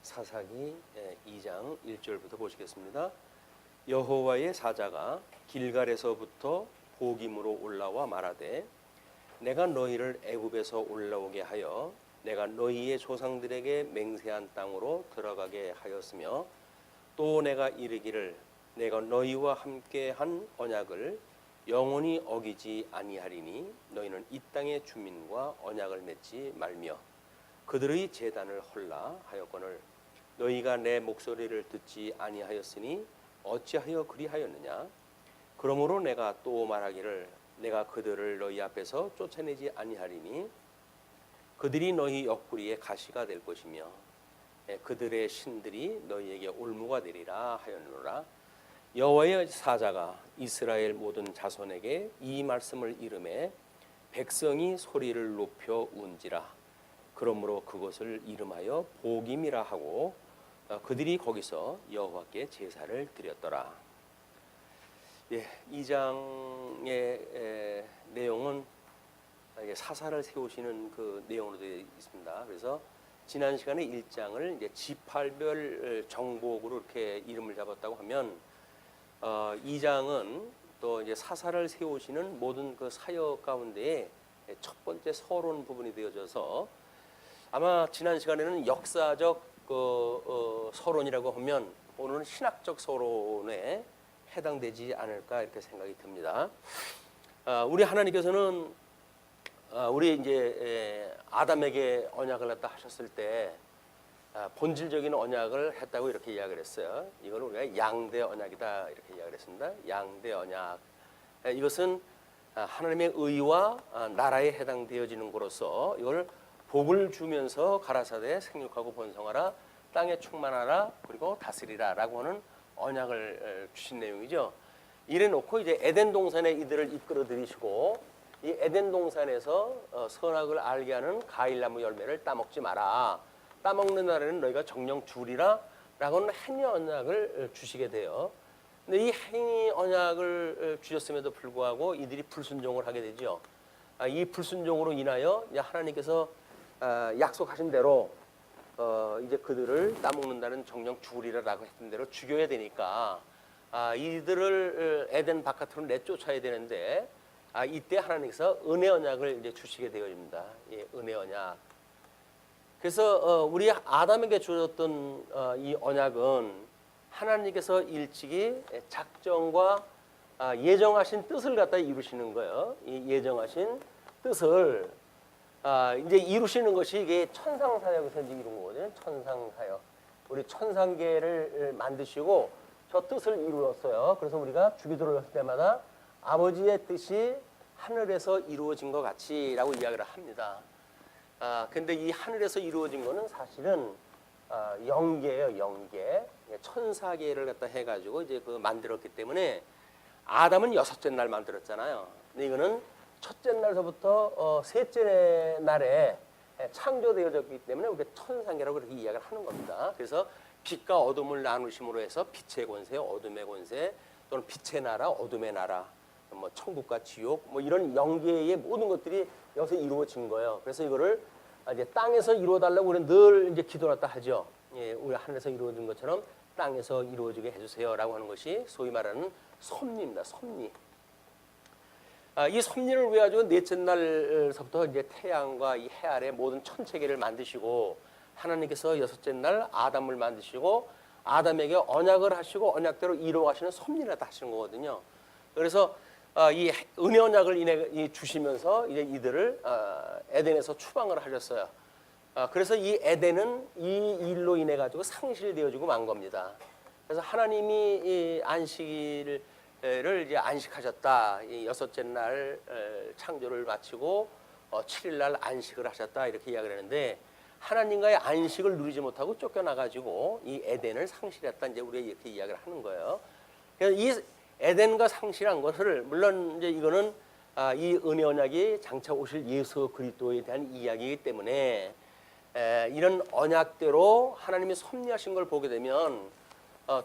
사사기 2장 1절부터 보시겠습니다. 여호와의 사자가 길갈에서부터 보김으로 올라와 말하되 내가 너희를 애굽에서 올라오게 하여 내가 너희의 조상들에게 맹세한 땅으로 들어가게 하였으며 또 내가 이르기를 내가 너희와 함께 한 언약을 영원히 어기지 아니하리니 너희는 이 땅의 주민과 언약을 맺지 말며 그들의 제단을 헐라 하였거늘 너희가 내 목소리를 듣지 아니하였으니 어찌하여 그리하였느냐. 그러므로 내가 또 말하기를 내가 그들을 너희 앞에서 쫓아내지 아니하리니 그들이 너희 옆구리에 가시가 될 것이며 그들의 신들이 너희에게 올무가 되리라 하였노라. 여호와의 사자가 이스라엘 모든 자손에게 이 말씀을 이름해 백성이 소리를 높여 운지라. 그러므로 그것을 이름하여 보김이라 하고 그들이 거기서 여호와께 제사를 드렸더라. 이 장의 내용은 사사를 세우시는 그 내용으로 되어 있습니다. 그래서 지난 시간에 1장을 이제 지파별 정복으로 이렇게 이름을 잡았다고 하면 2장은 또 이제 사사를 세우시는 모든 그 사역 가운데에 첫 번째 서론 부분이 되어져서 아마 지난 시간에는 역사적 서론이라고 하면 오늘은 신학적 서론에 해당되지 않을까 이렇게 생각이 듭니다. 우리 하나님께서는 우리 이제 아담에게 언약을 갖다 하셨을 때 본질적인 언약을 했다고 이렇게 이야기를 했어요. 이걸 우리가 양대 언약이다 이렇게 이야기를 했습니다. 양대 언약. 이것은 하나님의 의와 나라에 해당되어지는 것으로서 이걸 복을 주면서 가라사대 생육하고 번성하라 땅에 충만하라 그리고 다스리라 라고 하는 언약을 주신 내용이죠. 이래 놓고 이제 에덴 동산에 이들을 이끌어 들이시고 이 에덴 동산에서 선악을 알게 하는 과일나무 열매를 따먹지 마라. 따먹는 날에는 너희가 정령 주리라 라고 하는 행위 언약을 주시게 돼요. 근데 이 행위 언약을 주셨음에도 불구하고 이들이 불순종을 하게 되죠. 이 불순종으로 인하여 하나님께서 약속하신 대로 이제 그들을 따먹는다는 정령 죽으리라라고 했던 대로 죽여야 되니까 이들을 에덴 바깥으로 내쫓아야 되는데 이때 하나님께서 은혜 언약을 이제 주시게 되어집니다. 은혜 언약. 그래서 우리 아담에게 주셨던 이 언약은 하나님께서 일찍이 작정과 예정하신 뜻을 갖다 이루시는 거예요. 이 예정하신 뜻을 이제 이루시는 것이 이게 천상사역에서 이제 이룬 거거든요. 천상사역. 우리 천상계를 만드시고 저 뜻을 이루었어요. 그래서 우리가 주기도를 할 때마다 아버지의 뜻이 하늘에서 이루어진 것 같이라고 이야기를 합니다. 근데 이 하늘에서 이루어진 거는 사실은 영계예요. 영계. 천사계를 갖다 해가지고 이제 그 만들었기 때문에 아담은 6째 날 만들었잖아요. 근데 이거는 첫째 날서부터 셋째 날에 창조되어졌기 때문에 우리가 천상계라고 그렇게 이야기를 하는 겁니다. 그래서 빛과 어둠을 나누심으로 해서 빛의 권세, 어둠의 권세, 또는 빛의 나라, 어둠의 나라, 뭐 천국과 지옥, 뭐 이런 영계의 모든 것들이 여기서 이루어진 거예요. 그래서 이거를 이제 땅에서 이루어달라고 우리는 늘 이제 기도했다 하죠. 우리 하늘에서 이루어진 것처럼 땅에서 이루어지게 해주세요라고 하는 것이 소위 말하는 섭리입니다. 섭리. 이 섭리를 위해 가지고 넷째 날서부터 이제 태양과 이 해 아래 모든 천체계를 만드시고 하나님께서 6째 날 아담을 만드시고 아담에게 언약을 하시고 언약대로 이루어가시는 섭리를 다 하시는 거거든요. 그래서 이 은혜 언약을 주시면서 이제 이들을 에덴에서 추방을 하셨어요. 그래서 이 에덴은 이 일로 인해 가지고 상실되어지고 만 겁니다. 그래서 하나님이 이 안식일을 이제 안식하셨다. 이 6째 날 창조를 마치고 7일 날 안식을 하셨다. 이렇게 이야기를 하는데 하나님과의 안식을 누리지 못하고 쫓겨나가지고 이 에덴을 상실했다. 이제 우리가 이렇게 이야기를 하는 거예요. 그래서 이 에덴과 상실한 것을 물론 이제 이거는 이 은혜 언약이 장차 오실 예수 그리스도에 대한 이야기이기 때문에 이런 언약대로 하나님이 섭리하신 걸 보게 되면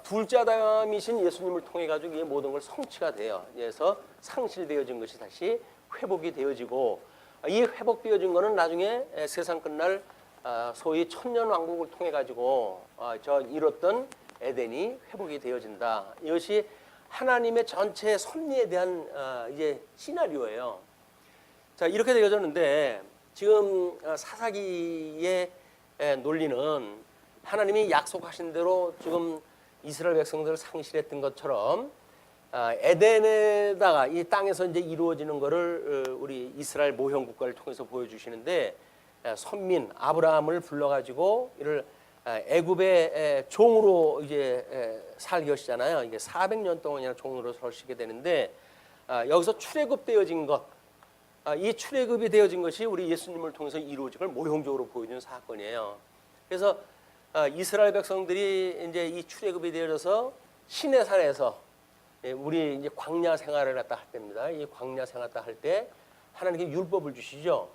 둘째 아담이신 예수님을 통해 가지고 이 모든 걸 성취가 돼요. 그래서 상실되어진 것이 다시 회복이 되어지고 이 회복되어진 것은 나중에 세상 끝날 소위 천년 왕국을 통해 가지고 저 잃었던 에덴이 회복이 되어진다. 이것이 하나님의 전체 섭리에 대한 이제 시나리오예요. 자, 이렇게 되어졌는데 지금 사사기의 논리는 하나님이 약속하신 대로 지금 이스라엘 백성들을 상실했던 것처럼 에덴에다가 이 땅에서 이제 이루어지는 것을 우리 이스라엘 모형 국가를 통해서 보여주시는데 선민 아브라함을 불러가지고 이를 애굽의 종으로 이제 살게 하시잖아요. 이게 400년 동안이나 종으로 서시게 되는데 여기서 출애굽되어진 것, 이 출애굽이 되어진 것이 우리 예수님을 통해서 이루어진 걸 모형적으로 보여주는 사건이에요. 그래서 이스라엘 백성들이 이제 이 출애굽이 되어져서 시내산에서 우리 이제 광야 생활을 갖다 할 때입니다. 이 광야 생활을 할 때 하나님께 율법을 주시죠.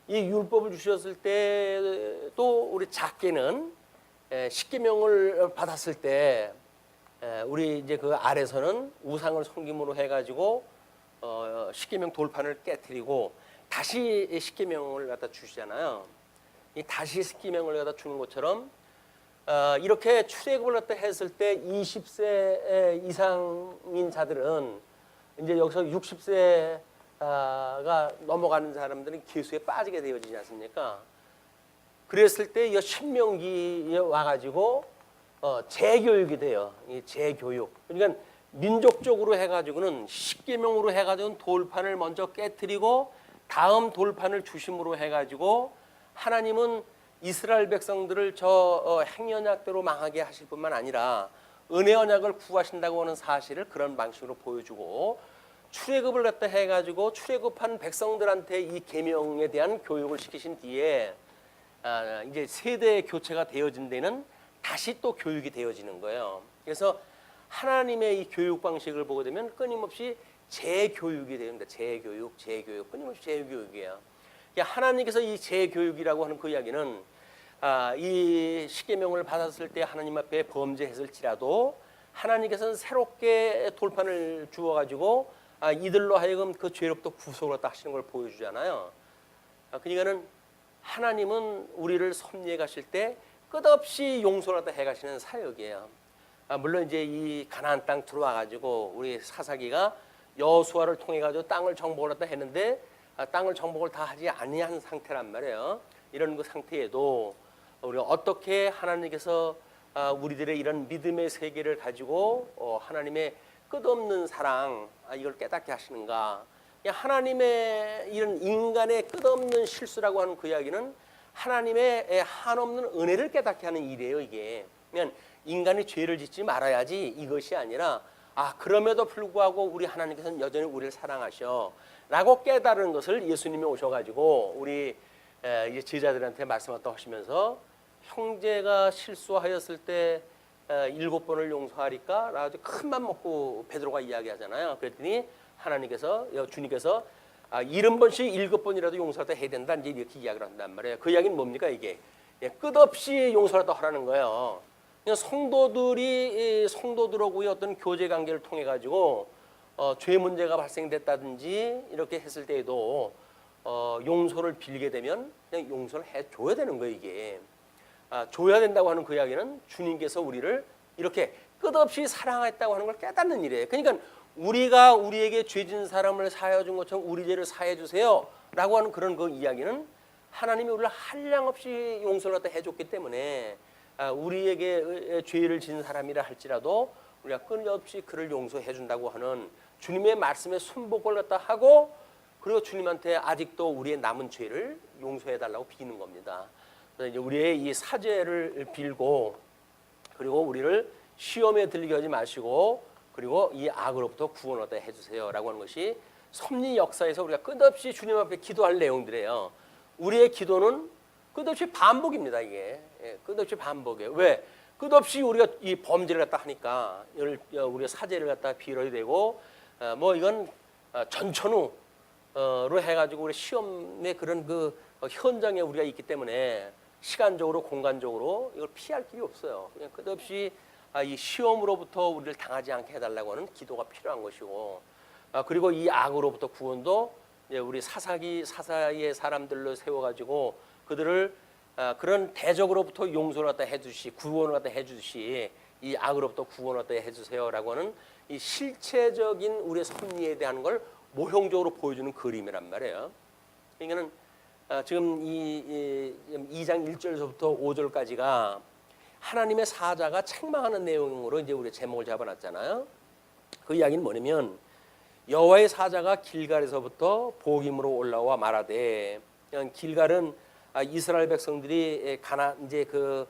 이 율법을 주셨을 때 또 우리 작게는 십계명을 받았을 때 우리 이제 그 아래서는 우상을 섬김으로 해가지고 십계명 돌판을 깨뜨리고 다시 십계명을 갖다 주시잖아요. 이 다시 십계명을 갖다 주는 것처럼 이렇게 출애굽을 갖다 했을 때 20세 이상인 자들은 이제 여기서 60세가 넘어가는 사람들은 계수에 빠지게 되어지지 않습니까? 그랬을 때 이 신명기에 와가지고 재교육이 돼요. 이 재교육. 그러니까 민족적으로 해가지고는 십계명으로 해가지고 돌판을 먼저 깨뜨리고 다음 돌판을 중심으로 해가지고 하나님은 이스라엘 백성들을 저 행연약대로 망하게 하실 뿐만 아니라 은혜 언약을 구하신다고 하는 사실을 그런 방식으로 보여주고 출애굽을 갖다 해가지고 출애굽한 백성들한테 이 계명에 대한 교육을 시키신 뒤에 이제 세대 교체가 되어진 데는 다시 또 교육이 되어지는 거예요. 그래서 하나님의 이 교육 방식을 보게 되면 끊임없이 재교육이 됩니다. 재교육 끊임없이 재교육이에요. 하나님께서 이 재교육이라고 하는 그 이야기는 이 십계명을 받았을 때 하나님 앞에 범죄했을지라도 하나님께서는 새롭게 돌판을 주어가지고 이들로 하여금 그 죄로부터 구속을 갖다 하시는 걸 보여주잖아요. 그러니까는 하나님은 우리를 섭리해 가실 때 끝없이 용서를 갖다 해가시는 사역이에요. 물론 이제 이 가나안 땅 들어와 가지고 우리 사사기가 여호수아를 통해 가지고 땅을 정복을 갖다 했는데 땅을 정복을 다 하지 아니한 상태란 말이에요. 이런 그 상태에도 우리가 어떻게 하나님께서 우리들의 이런 믿음의 세계를 가지고 하나님의 끝없는 사랑 이걸 깨닫게 하시는가? 하나님의 이런 인간의 끝없는 실수라고 하는 그 이야기는 하나님의 한없는 은혜를 깨닫게 하는 일이에요. 이게 그냥 인간이 죄를 짓지 말아야지 이것이 아니라 그럼에도 불구하고 우리 하나님께서는 여전히 우리를 사랑하셔 라고 깨달은 것을 예수님이 오셔가지고 우리 이제 제자들한테 말씀하셨다고 하시면서 형제가 실수하였을 때 7번을 용서하리까? 라고 큰맘 먹고 베드로가 이야기하잖아요. 그랬더니 하나님께서 주님께서 70번씩 7번이라도 용서하다 해야 된다 이제 이렇게 이야기를 한단 말이에요. 그 이야기는 뭡니까 이게? 끝없이 용서하다 하라는 거예요. 그냥 성도들하고의 어떤 교제 관계를 통해 가지고 죄 문제가 발생됐다든지 이렇게 했을 때에도 용서를 빌게 되면 그냥 용서를 해줘야 되는 거예요. 이게 줘야 된다고 하는 그 이야기는 주님께서 우리를 이렇게 끝없이 사랑했다고 하는 걸 깨닫는 일이에요. 그러니까 우리가 우리에게 죄진 사람을 사하여 준 것처럼 우리 죄를 사해 주세요 라고 하는 그런 그 이야기는 하나님이 우리를 한량없이 용서를 갖다 해줬기 때문에 우리에게 죄를 진 사람이라 할지라도 우리가 끊임없이 그를 용서해 준다고 하는 주님의 말씀에 순복을 갖다 하고 그리고 주님한테 아직도 우리의 남은 죄를 용서해 달라고 비는 겁니다. 그래서 이제 우리의 이 사죄를 빌고 그리고 우리를 시험에 들게 하지 마시고 그리고 이 악으로부터 구원을 얻게 해주세요라고 하는 것이 섭리 역사에서 우리가 끝없이 주님 앞에 기도할 내용들이에요. 우리의 기도는 끝없이 반복입니다. 이게 끝없이 반복이에요. 왜? 끝없이 우리가 이 범죄를 갖다 하니까 우리가 사죄를 갖다 빌어야 되고 뭐 이건 전천후로 해가지고 우리 시험의 그런 그 현장에 우리가 있기 때문에 시간적으로 공간적으로 이걸 피할 길이 없어요. 그냥 끝없이 이 시험으로부터 우리를 당하지 않게 해달라고 하는 기도가 필요한 것이고 그리고 이 악으로부터 구원도 우리 사사의 사람들로 세워가지고 그들을 그런 대적으로부터 용서를 갖다 해주시, 구원을 갖다 해주시, 이 악으로부터 구원을 갖다 해주세요라고 하는 이 실체적인 우리의 섭리에 대한 걸 모형적으로 보여주는 그림이란 말이에요. 그러니까는 지금 이 2장 1절에서부터 5절까지가 하나님의 사자가 책망하는 내용으로 이제 우리 제목을 잡아놨잖아요. 그 이야기는 뭐냐면 여호와의 사자가 길갈에서부터 복임으로 올라와 말하되, 길갈은 이스라엘 백성들이 이제 그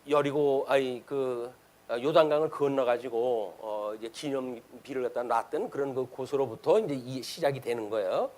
여리고 요단강을 건너 가지고 이제 기념비를 갖다 놨던 그런 그 곳으로부터 이제 시작이 되는 거예요.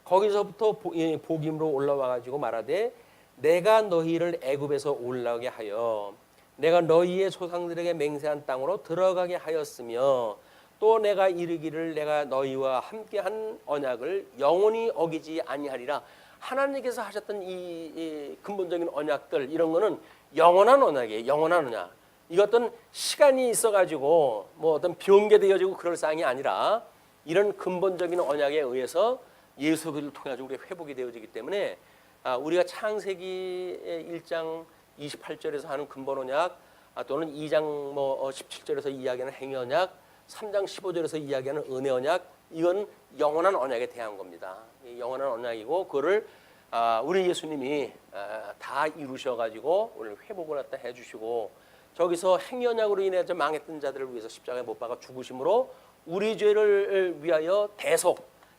거기서부터 복임으로 올라와 가지고 말하되, 내가 너희를 애굽에서 올라오게 하여 내가 너희의 조상들에게 맹세한 땅으로 들어가게 하였으며, 또 내가 이르기를 내가 너희와 함께한 언약을 영원히 어기지 아니하리라. 하나님께서 하셨던 이 근본적인 언약들, 이런 거는 영원한 언약이에요. 영원한 언약. 이것은 시간이 있어가지고 뭐 어떤 변개되어지고 그럴 사항이 아니라, 이런 근본적인 언약에 의해서 예수 그리스도를 통해 우리가 회복이 되어지기 때문에, 우리가 창세기 1장 28절에서 하는 근본 언약, 또는 2장 17절에서 이야기하는 행위 언약, 3장 15절에서 이야기하는 은혜 언약, 이건 영원한 언약에 대한 겁니다. 영원한 언약이고, 그거를 우리 예수님이 다 이루셔가지고 오늘 회복을 갖다 해주시고, 저기서 행위 언약으로 인해서 망했던 자들을 위해서 십자가에 못 박아 죽으심으로 우리 죄를 위하여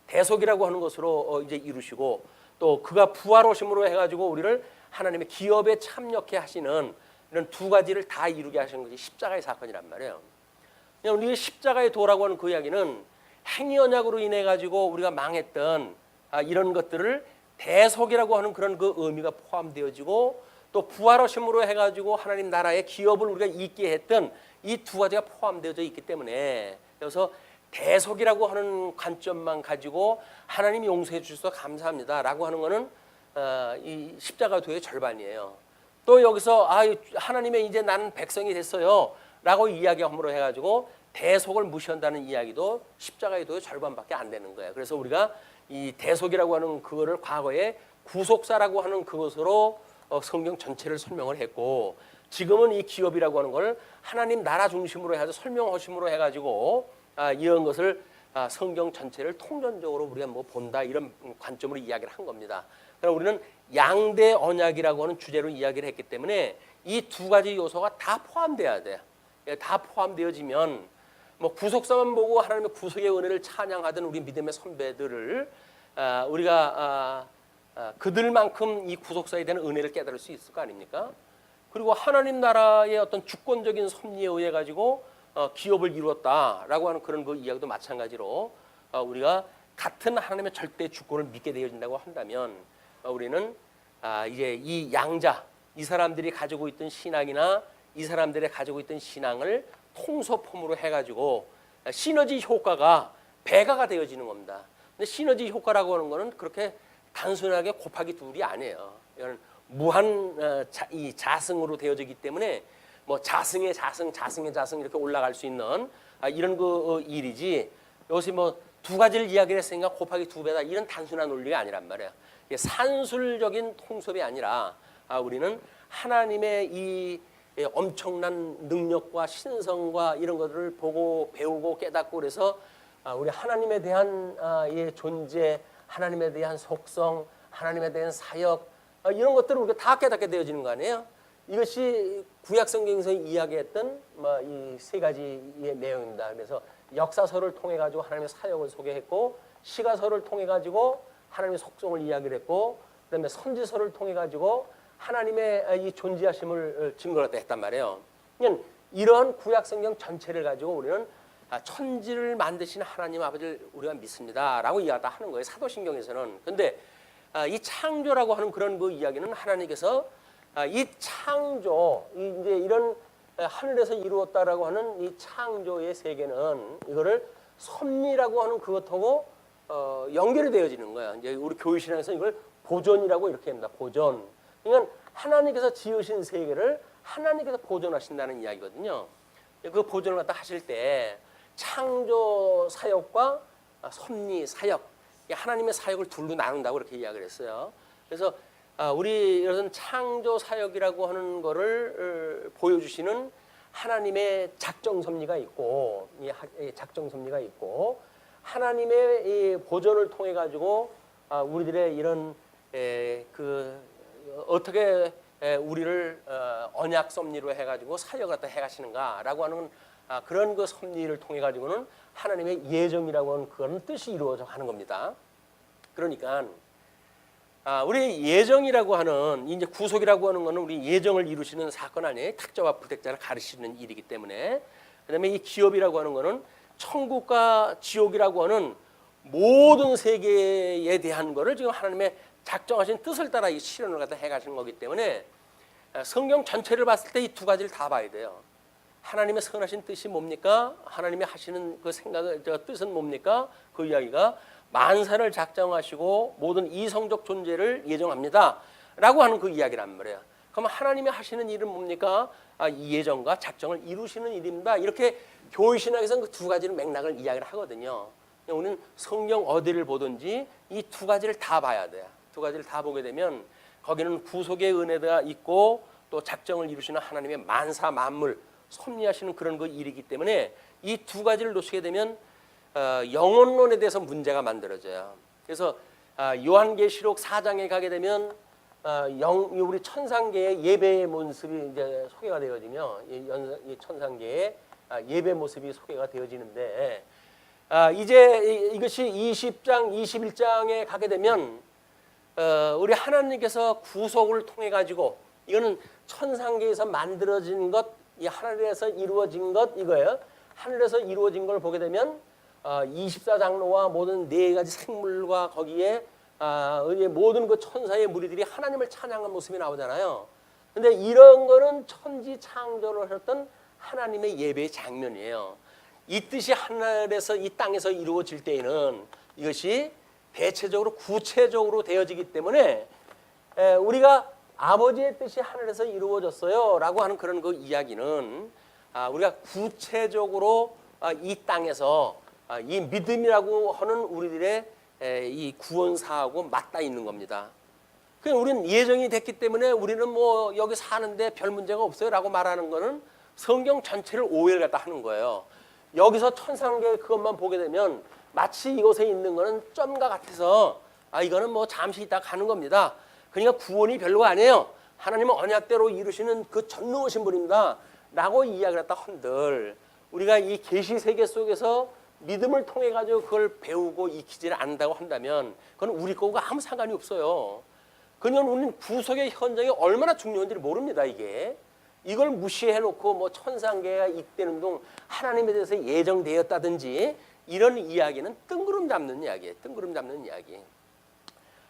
대속이라고 하는 것으로 이제 이루시고, 또 그가 부활오심으로 해가지고 우리를 하나님의 기업에 참여케 하시는 이런 두 가지를 다 이루게 하시는 것이 십자가의 사건이란 말이에요. 우리 십자가의 도라고 하는 그 이야기는 행위 언약으로 인해 가지고 우리가 망했던 이런 것들을 대속이라고 하는 그런 그 의미가 포함되어지고, 또 부활하심으로 해가지고 하나님 나라의 기업을 우리가 있게 했던 이 두 가지가 포함되어져 있기 때문에, 그래서 대속이라고 하는 관점만 가지고 하나님이 용서해 주셔서 감사합니다라고 하는 것은 이 십자가도의 절반이에요. 또 여기서 하나님의 이제 나는 백성이 됐어요 라고 이야기함으로 해가지고 대속을 무시한다는 이야기도 십자가의 도의 절반밖에 안 되는 거예요. 그래서 우리가 이 대속이라고 하는 그거를 과거에 구속사라고 하는 그것으로 성경 전체를 설명을 했고, 지금은 이 기업이라고 하는 걸 하나님 나라 중심으로 해서 설명하심으로 해가지고 이런 것을 성경 전체를 통전적으로 우리가 뭐 본다, 이런 관점으로 이야기를 한 겁니다. 그럼 우리는 양대 언약이라고 하는 주제로 이야기를 했기 때문에 이 두 가지 요소가 다 포함돼야 돼요. 다 포함되어지면 뭐 구속사만 보고 하나님의 구속의 은혜를 찬양하던 우리 믿음의 선배들을 우리가 그들만큼 이 구속사에 대한 은혜를 깨달을 수 있을 거 아닙니까? 그리고 하나님 나라의 어떤 주권적인 섭리에 의해 가지고 기업을 이루었다라고 하는 그런 그 이야기도 마찬가지로 우리가 같은 하나님의 절대 주권을 믿게 되어진다고 한다면, 우리는 이제 이 양자, 이 사람들이 가지고 있던 신앙이나 이 사람들이 가지고 있던 신앙을 통소폼으로 해가지고 시너지 효과가 배가가 되어지는 겁니다. 근데 시너지 효과라고 하는 거는 그렇게 단순하게 곱하기 둘이 아니에요. 이건 무한 이 자승으로 되어지기 때문에 뭐 자승의 자승, 자승의 자승 이렇게 올라갈 수 있는 이런 그 일이지, 여기서 뭐 두 가지를 이야기를 했으니까 곱하기 두 배다, 이런 단순한 논리가 아니란 말이에요. 산술적인 통섭이 아니라 우리는 하나님의 이 엄청난 능력과 신성과 이런 것들을 보고 배우고 깨닫고, 그래서 우리 하나님에 대한 존재, 하나님에 대한 속성, 하나님에 대한 사역, 이런 것들을 우리가 다 깨닫게 되어지는 거 아니에요? 이것이 구약 성경에서 이야기했던 이 세 가지의 내용입니다. 그래서 역사서를 통해 가지고 하나님의 사역을 소개했고, 시가서를 통해 가지고 하나님의 속성을 이야기를 했고, 그다음에 선지서를 통해 가지고 하나님의 이 존재하심을 증거를 했단 말이에요. 그러니까 이런 구약 성경 전체를 가지고 우리는 천지를 만드신 하나님 아버지를 우리가 믿습니다라고 이야기를 하는 거예요, 사도신경에서는. 그런데 이 창조라고 하는 그런 그 이야기는 하나님께서 이 창조, 이제 이런 하늘에서 이루었다라고 하는 이 창조의 세계는 이거를 섭리라고 하는 그것하고 연결이 되어지는 거야. 이제 우리 교회신앙에서 이걸 보존이라고 이렇게 합니다. 보존. 그러니까 하나님께서 지으신 세계를 하나님께서 보존하신다는 이야기거든요. 그 보존을 갖다 하실 때 창조 사역과 섭리 사역, 하나님의 사역을 둘로 나눈다고 이렇게 이야기를 했어요. 그래서 우리 이런 창조 사역이라고 하는 거를 보여주시는 하나님의 작정 섭리가 있고, 이 작정 섭리가 있고, 하나님의 이 보존을 통해 가지고 우리들의 이런 어떻게 우리를 언약 섭리로 해가지고 사역을 갖다 해가시는가라고 하는 그런 그 섭리를 통해 가지고는 하나님의 예정이라고 하는 그런 뜻이 이루어져 가는 겁니다. 그러니까 우리 예정이라고 하는 이제 구속이라고 하는 것은 우리 예정을 이루시는 사건 아니에요. 탁자와 부택자를 가르치는 일이기 때문에. 그다음에 이 기업이라고 하는 것은 천국과 지옥이라고 하는 모든 세계에 대한 거를 지금 하나님의 작정하신 뜻을 따라 이 실현을 갖다 해가시는 거기 때문에 성경 전체를 봤을 때 이 두 가지를 다 봐야 돼요. 하나님의 선하신 뜻이 뭡니까? 하나님이 하시는 그 생각을 뜻은 뭡니까? 그 이야기가 만사를 작정하시고 모든 이성적 존재를 예정합니다 라고 하는 그 이야기란 말이에요. 그럼 하나님이 하시는 일은 뭡니까? 이 예정과 작정을 이루시는 일입니다. 이렇게 교회신학에서는 그 두 가지를 맥락을 이야기를 하거든요. 우리는 성경 어디를 보든지 이 두 가지를 다 봐야 돼요. 두 가지를 다 보게 되면 거기는 구속의 은혜가 있고 또 작정을 이루시는 하나님의 만사 만물 섭리하시는 그런 그 일이기 때문에 이 두 가지를 놓치게 되면 영혼론에 대해서 문제가 만들어져요. 그래서 요한계시록 4장에 가게 되면 우리 천상계의 예배의 모습이 이제 소개가 되어지며 이 천상계의 예배 모습이 소개가 되어지는데 이제 이것이 20장, 21장에 가게 되면 우리 하나님께서 구속을 통해 가지고 이거는 천상계에서 만들어진 것, 이 하늘에서 이루어진 것 이거예요. 하늘에서 이루어진 걸 보게 되면 24장로와 모든 네 가지 생물과 거기에 모든 그 천사의 무리들이 하나님을 찬양한 모습이 나오잖아요. 근데 이런 거는 천지 창조를 하셨던 하나님의 예배의 장면이에요. 이 뜻이 하늘에서 이 땅에서 이루어질 때에는 이것이 대체적으로 구체적으로 되어지기 때문에 우리가 아버지의 뜻이 하늘에서 이루어졌어요 라고 하는 그런 그 이야기는 우리가 구체적으로 이 땅에서 이 믿음이라고 하는 우리들의 이 구원사하고 맞닿아 있는 겁니다. 그러니까 우리는 예정이 됐기 때문에 우리는 뭐 여기 사는데 별 문제가 없어요 라고 말하는 거는 성경 전체를 오해를 갖다 하는 거예요. 여기서 천상계 그것만 보게 되면 마치 이곳에 있는 거는 점과 같아서 이거는 뭐 잠시 있다 가는 겁니다. 그러니까 구원이 별로가 아니에요. 하나님은 언약대로 이루시는 그 전능하신 분입니다 라고 이야기를 했다 한들 우리가 이 계시 세계 속에서 믿음을 통해 가지고 그걸 배우고 익히지를 않는다고 한다면 그건 우리 거와 아무 상관이 없어요. 그냥 우리는 구속의 현장이 얼마나 중요한지를 모릅니다. 이걸 무시해 놓고 뭐 천상계가 있다는 동 하나님에 대해서 예정되었다든지 이런 이야기는 뜬구름 잡는 이야기예요. 뜬구름 잡는 이야기.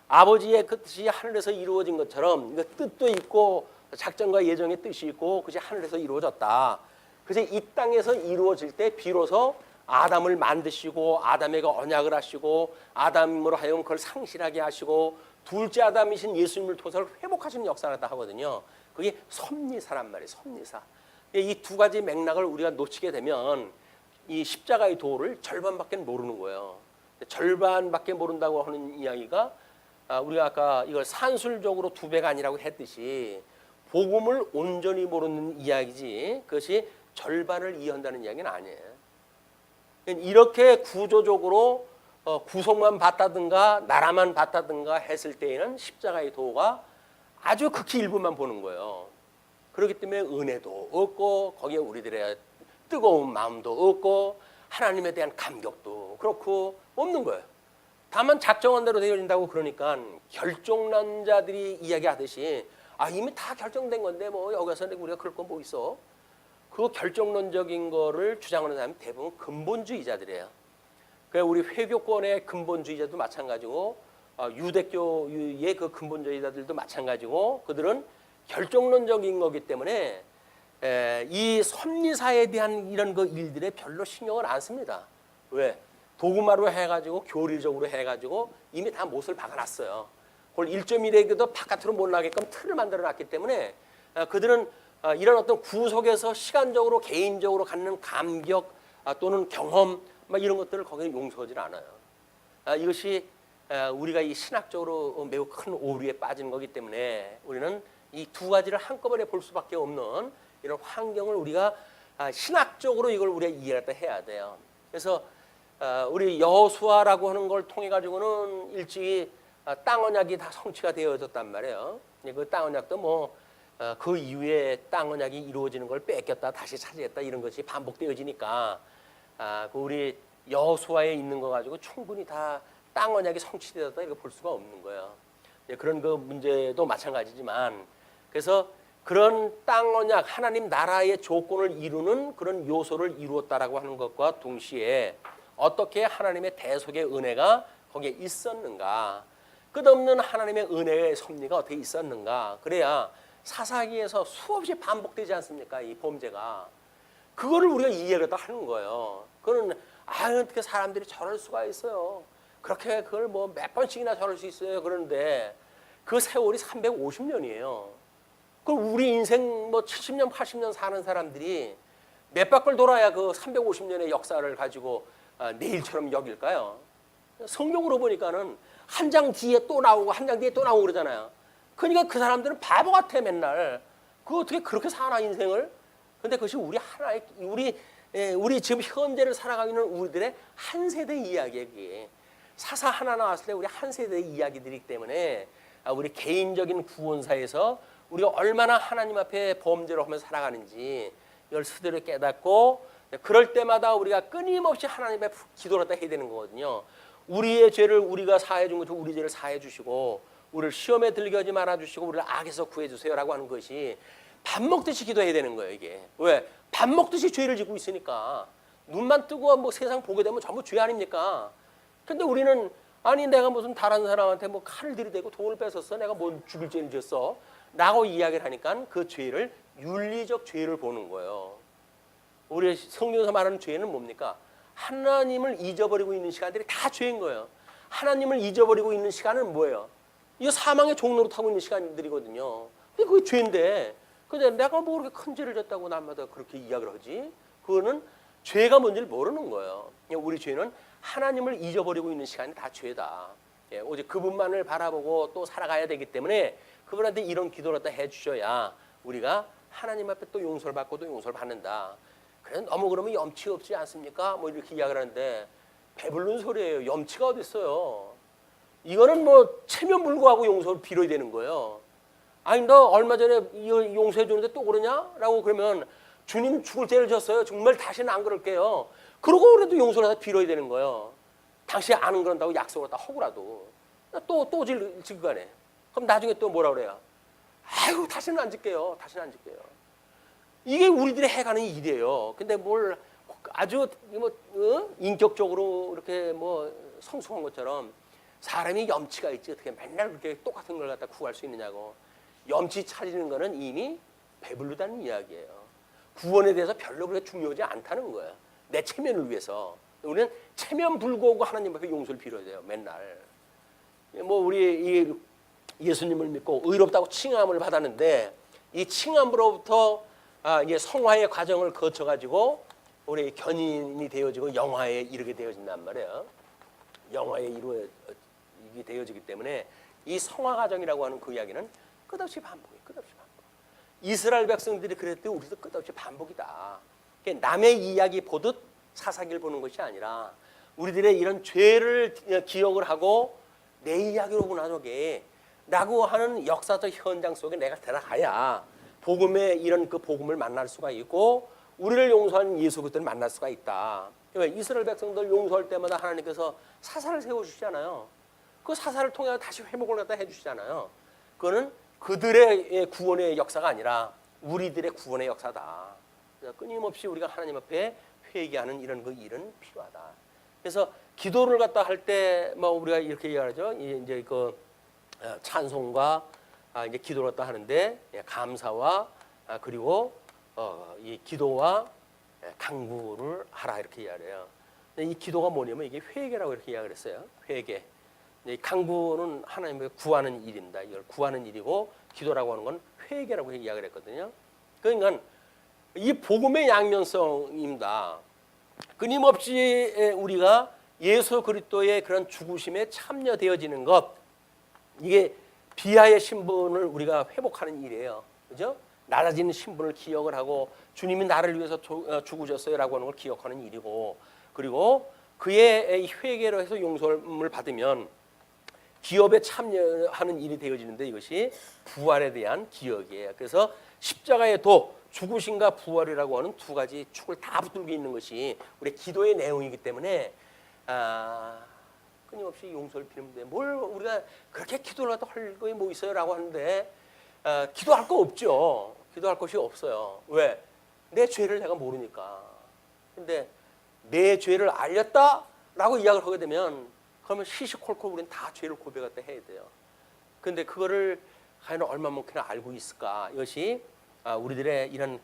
아버지의 그 뜻이 하늘에서 이루어진 것처럼 그 뜻도 있고 작정과 예정의 뜻이 있고 그것이 하늘에서 이루어졌다. 그래서 이 땅에서 이루어질 때 비로소 아담을 만드시고 아담에게 언약을 하시고 아담으로 하여금 그걸 상실하게 하시고 둘째 아담이신 예수님을 통해서 회복하시는 역사를 다 하거든요. 그게 섭리사란 말이에요. 섭리사. 이 두 가지 맥락을 우리가 놓치게 되면 이 십자가의 도를 절반밖에 모르는 거예요. 절반밖에 모른다고 하는 이야기가 우리가 아까 이걸 산술적으로 두 배가 아니라고 했듯이 복음을 온전히 모르는 이야기지 그것이 절반을 이해한다는 이야기는 아니에요. 이렇게 구조적으로 구속만 받다든가 나라만 받다든가 했을 때에는 십자가의 도가 아주 극히 일부만 보는 거예요. 그렇기 때문에 은혜도 없고 거기에 우리들의 뜨거운 마음도 없고 하나님에 대한 감격도 그렇고 없는 거예요. 다만 작정한 대로 되어진다고 그러니까 결정난 자들이 이야기하듯이 이미 다 결정된 건데 뭐 여기서 우리가 그럴 건 뭐 있어. 그 결정론적인 거를 주장하는 사람이 대부분 근본주의자들이에요. 그러니까 우리 회교권의 근본주의자도 마찬가지고 유대교의 그 근본주의자들도 마찬가지고 그들은 결정론적인 거기 때문에 이 섭리사에 대한 이런 그 일들에 별로 신경을 안 씁니다. 왜? 도구마로 해가지고 교리적으로 해가지고 이미 다 못을 박아놨어요. 그걸 1.1에게도 바깥으로 못 나게끔 틀을 만들어놨기 때문에 그들은 이런 어떤 구속에서 시간적으로 개인적으로 갖는 감격 또는 경험 이런 것들을 거기에 용서하지 않아요. 이것이 우리가 이 신학적으로 매우 큰 오류에 빠지는 거기 때문에 우리는 이 두 가지를 한꺼번에 볼 수밖에 없는 이런 환경을 우리가 신학적으로 이걸 우리가 이해를 해야 돼요. 그래서 우리 여호수아라고 하는 걸 통해 가지고는 일찍이 땅 언약이 다 성취가 되어졌단 말이에요. 그 땅 언약도 뭐 그 이후에 땅 언약이 이루어지는 걸 뺏겼다 다시 차지했다 이런 것이 반복되어지니까 그 우리 여호수아에 있는 거 가지고 충분히 다 땅 언약이 성취되었다 이렇게 볼 수가 없는 거예요. 그런 그 문제도 마찬가지지만 그래서 그런 땅 언약 하나님 나라의 조건을 이루는 그런 요소를 이루었다라고 하는 것과 동시에 어떻게 하나님의 대속의 은혜가 거기에 있었는가, 끝없는 하나님의 은혜의 섭리가 어떻게 있었는가, 그래야 사사기에서 수없이 반복되지 않습니까? 이 범죄가. 그거를 우리가 이해를 하는 거예요. 그거는 어떻게 사람들이 저럴 수가 있어요. 그렇게 그걸 뭐 몇 번씩이나 저럴 수 있어요. 그런데 그 세월이 350년이에요. 그럼 우리 인생 뭐 70년, 80년 사는 사람들이 몇 바퀴를 돌아야 그 350년의 역사를 가지고 내일처럼 여길까요? 성경으로 보니까는 한 장 뒤에 또 나오고 한 장 뒤에 또 나오고 그러잖아요. 그러니까 그 사람들은 바보 같아 맨날. 그 어떻게 그렇게 사나 인생을? 근데 그것이 우리 하나의 우리 지금 현재를 살아가고 있는 우리들의 한 세대 이야기예요. 그게. 사사 하나 나왔을 때 우리 한 세대의 이야기들이기 때문에 우리 개인적인 구원사에서 우리가 얼마나 하나님 앞에 범죄를 하면서 살아가는지 이걸 스스로 깨닫고 그럴 때마다 우리가 끊임없이 하나님 앞에 기도를 해야 되는 거거든요. 우리의 죄를 우리가 사해 준 것처럼 우리 죄를 사해 주시고 우리를 시험에 들게 하지 말아 주시고 우리를 악에서 구해 주세요라고 하는 것이 밥 먹듯이 기도해야 되는 거예요. 이게 왜? 밥 먹듯이 죄를 짓고 있으니까 눈만 뜨고 뭐 세상 보게 되면 전부 죄 아닙니까? 근데 우리는 아니 내가 무슨 다른 사람한테 뭐 칼을 들이대고 돈을 뺏었어, 내가 뭔 죽일 죄를 지었어 라고 이야기를 하니까 그 죄를 윤리적 죄를 보는 거예요. 우리 성경에서 말하는 죄는 뭡니까? 하나님을 잊어버리고 있는 시간들이 다 죄인 거예요. 하나님을 잊어버리고 있는 시간은 뭐예요? 이거 사망의 종로로 타고 있는 시간들이거든요. 근데 그게 죄인데 근데 내가 뭐 그렇게 큰 죄를 졌다고 남마다 그렇게 이야기를 하지? 그거는 죄가 뭔지를 모르는 거예요. 우리 죄는 하나님을 잊어버리고 있는 시간이 다 죄다. 오직 그분만을 바라보고 또 살아가야 되기 때문에 그분한테 이런 기도를 갖다 해주셔야 우리가 하나님 앞에 또 용서를 받고 또 용서를 받는다. 그래 너무 그러면 염치가 없지 않습니까? 뭐 이렇게 이야기를 하는데 배부른 소리예요. 염치가 어디 있어요? 이거는 뭐 체면불구하고 용서를 빌어야 되는 거예요. 아니 너 얼마 전에 용서해 주는데 또 그러냐? 라고 그러면 주님 죽을 죄를 졌어요. 정말 다시는 안 그럴게요. 그러고 그래도 용서를 다 빌어야 되는 거예요. 당신이 안 그런다고 약속을 다 하고라도 또 지금 간에 그럼 나중에 또 뭐라 그래요? 아이고 다시는 안 짓게요. 다시는 안 짓게요. 이게 우리들이 해가는 일이에요. 근데 뭘 아주 뭐 인격적으로 이렇게 뭐 성숙한 것처럼 사람이 염치가 있지 어떻게 맨날 그렇게 똑같은 걸 갖다 구할 수 있느냐고. 염치 차리는 거는 이미 배부르다는 이야기예요. 구원에 대해서 별로 그렇게 중요하지 않다는 거예요. 내 체면을 위해서. 우리는 체면 불구하고 하나님 앞에 용서를 빌어야 돼요. 맨날. 뭐 우리 이 예수님을 믿고 의롭다고 칭함을 받았는데 이 칭함으로부터 이제 성화의 과정을 거쳐가지고 우리 견인이 되어지고 영화에 이르게 되어진단 말이에요. 영화에 이게 되어지기 때문에 이 성화 과정이라고 하는 그 이야기는 끝없이 반복이에요. 끝없이 반복. 이스라엘 백성들이 그랬을 때 우리도 끝없이 반복이다. 남의 이야기 보듯 사사기를 보는 것이 아니라 우리들의 이런 죄를 기억을 하고 내 이야기로구나 저게 라고 하는 역사적 현장 속에 내가 들어가야 복음의 이런 그 복음을 만날 수가 있고 우리를 용서하는 예수 그리스도를 만날 수가 있다. 이스라엘 백성들 용서할 때마다 하나님께서 사사를 세워주시잖아요. 그 사사를 통해 다시 회복을 갖다 해주시잖아요. 그거는 그들의 구원의 역사가 아니라 우리들의 구원의 역사다. 끊임없이 우리가 하나님 앞에 회개하는 이런 그 일은 필요하다. 그래서 기도를 갖다 할 때 뭐 우리가 이렇게 얘기하죠. 이제 그 찬송과 이제 기도를 갖다 하는데 감사와 그리고 이 기도와 강구를 하라 이렇게 이야기해요. 이 기도가 뭐냐면 이게 회개라고 이렇게 이야기를 했어요. 회개. 이 강구는 하나님을 구하는 일입니다. 이걸 구하는 일이고 기도라고 하는 건 회개라고 이야기를 했거든요. 그러니까 이 복음의 양면성입니다. 끊임없이 우리가 예수 그리스도의 그런 죽으심에 참여되어지는 것, 이게 비하의 신분을 우리가 회복하는 일이에요. 그죠? 낮아지는 신분을 기억을 하고 주님이 나를 위해서 죽으셨어요라고 하는 걸 기억하는 일이고, 그리고 그의 회개로 해서 용서를 받으면 기업에 참여하는 일이 되어지는데, 이것이 부활에 대한 기억이에요. 그래서 십자가의 도, 죽으심과 부활이라고 하는 두 가지 축을 다 붙들고 있는 것이 우리 기도의 내용이기 때문에 끊임없이 용서를 비는 데 뭘 우리가 그렇게 기도를 하다 할 거에 뭐 있어요라고 하는데, 기도할 거 없죠. 기도할 것이 없어요. 왜? 내 죄를 내가 모르니까. 근데 내 죄를 알렸다라고 이야기를 하게 되면, 그러면 시시콜콜 우리는 다 죄를 고백했다 해야 돼요. 근데 그거를 과연 얼마만큼이나 알고 있을까? 이것이 우리들의 이런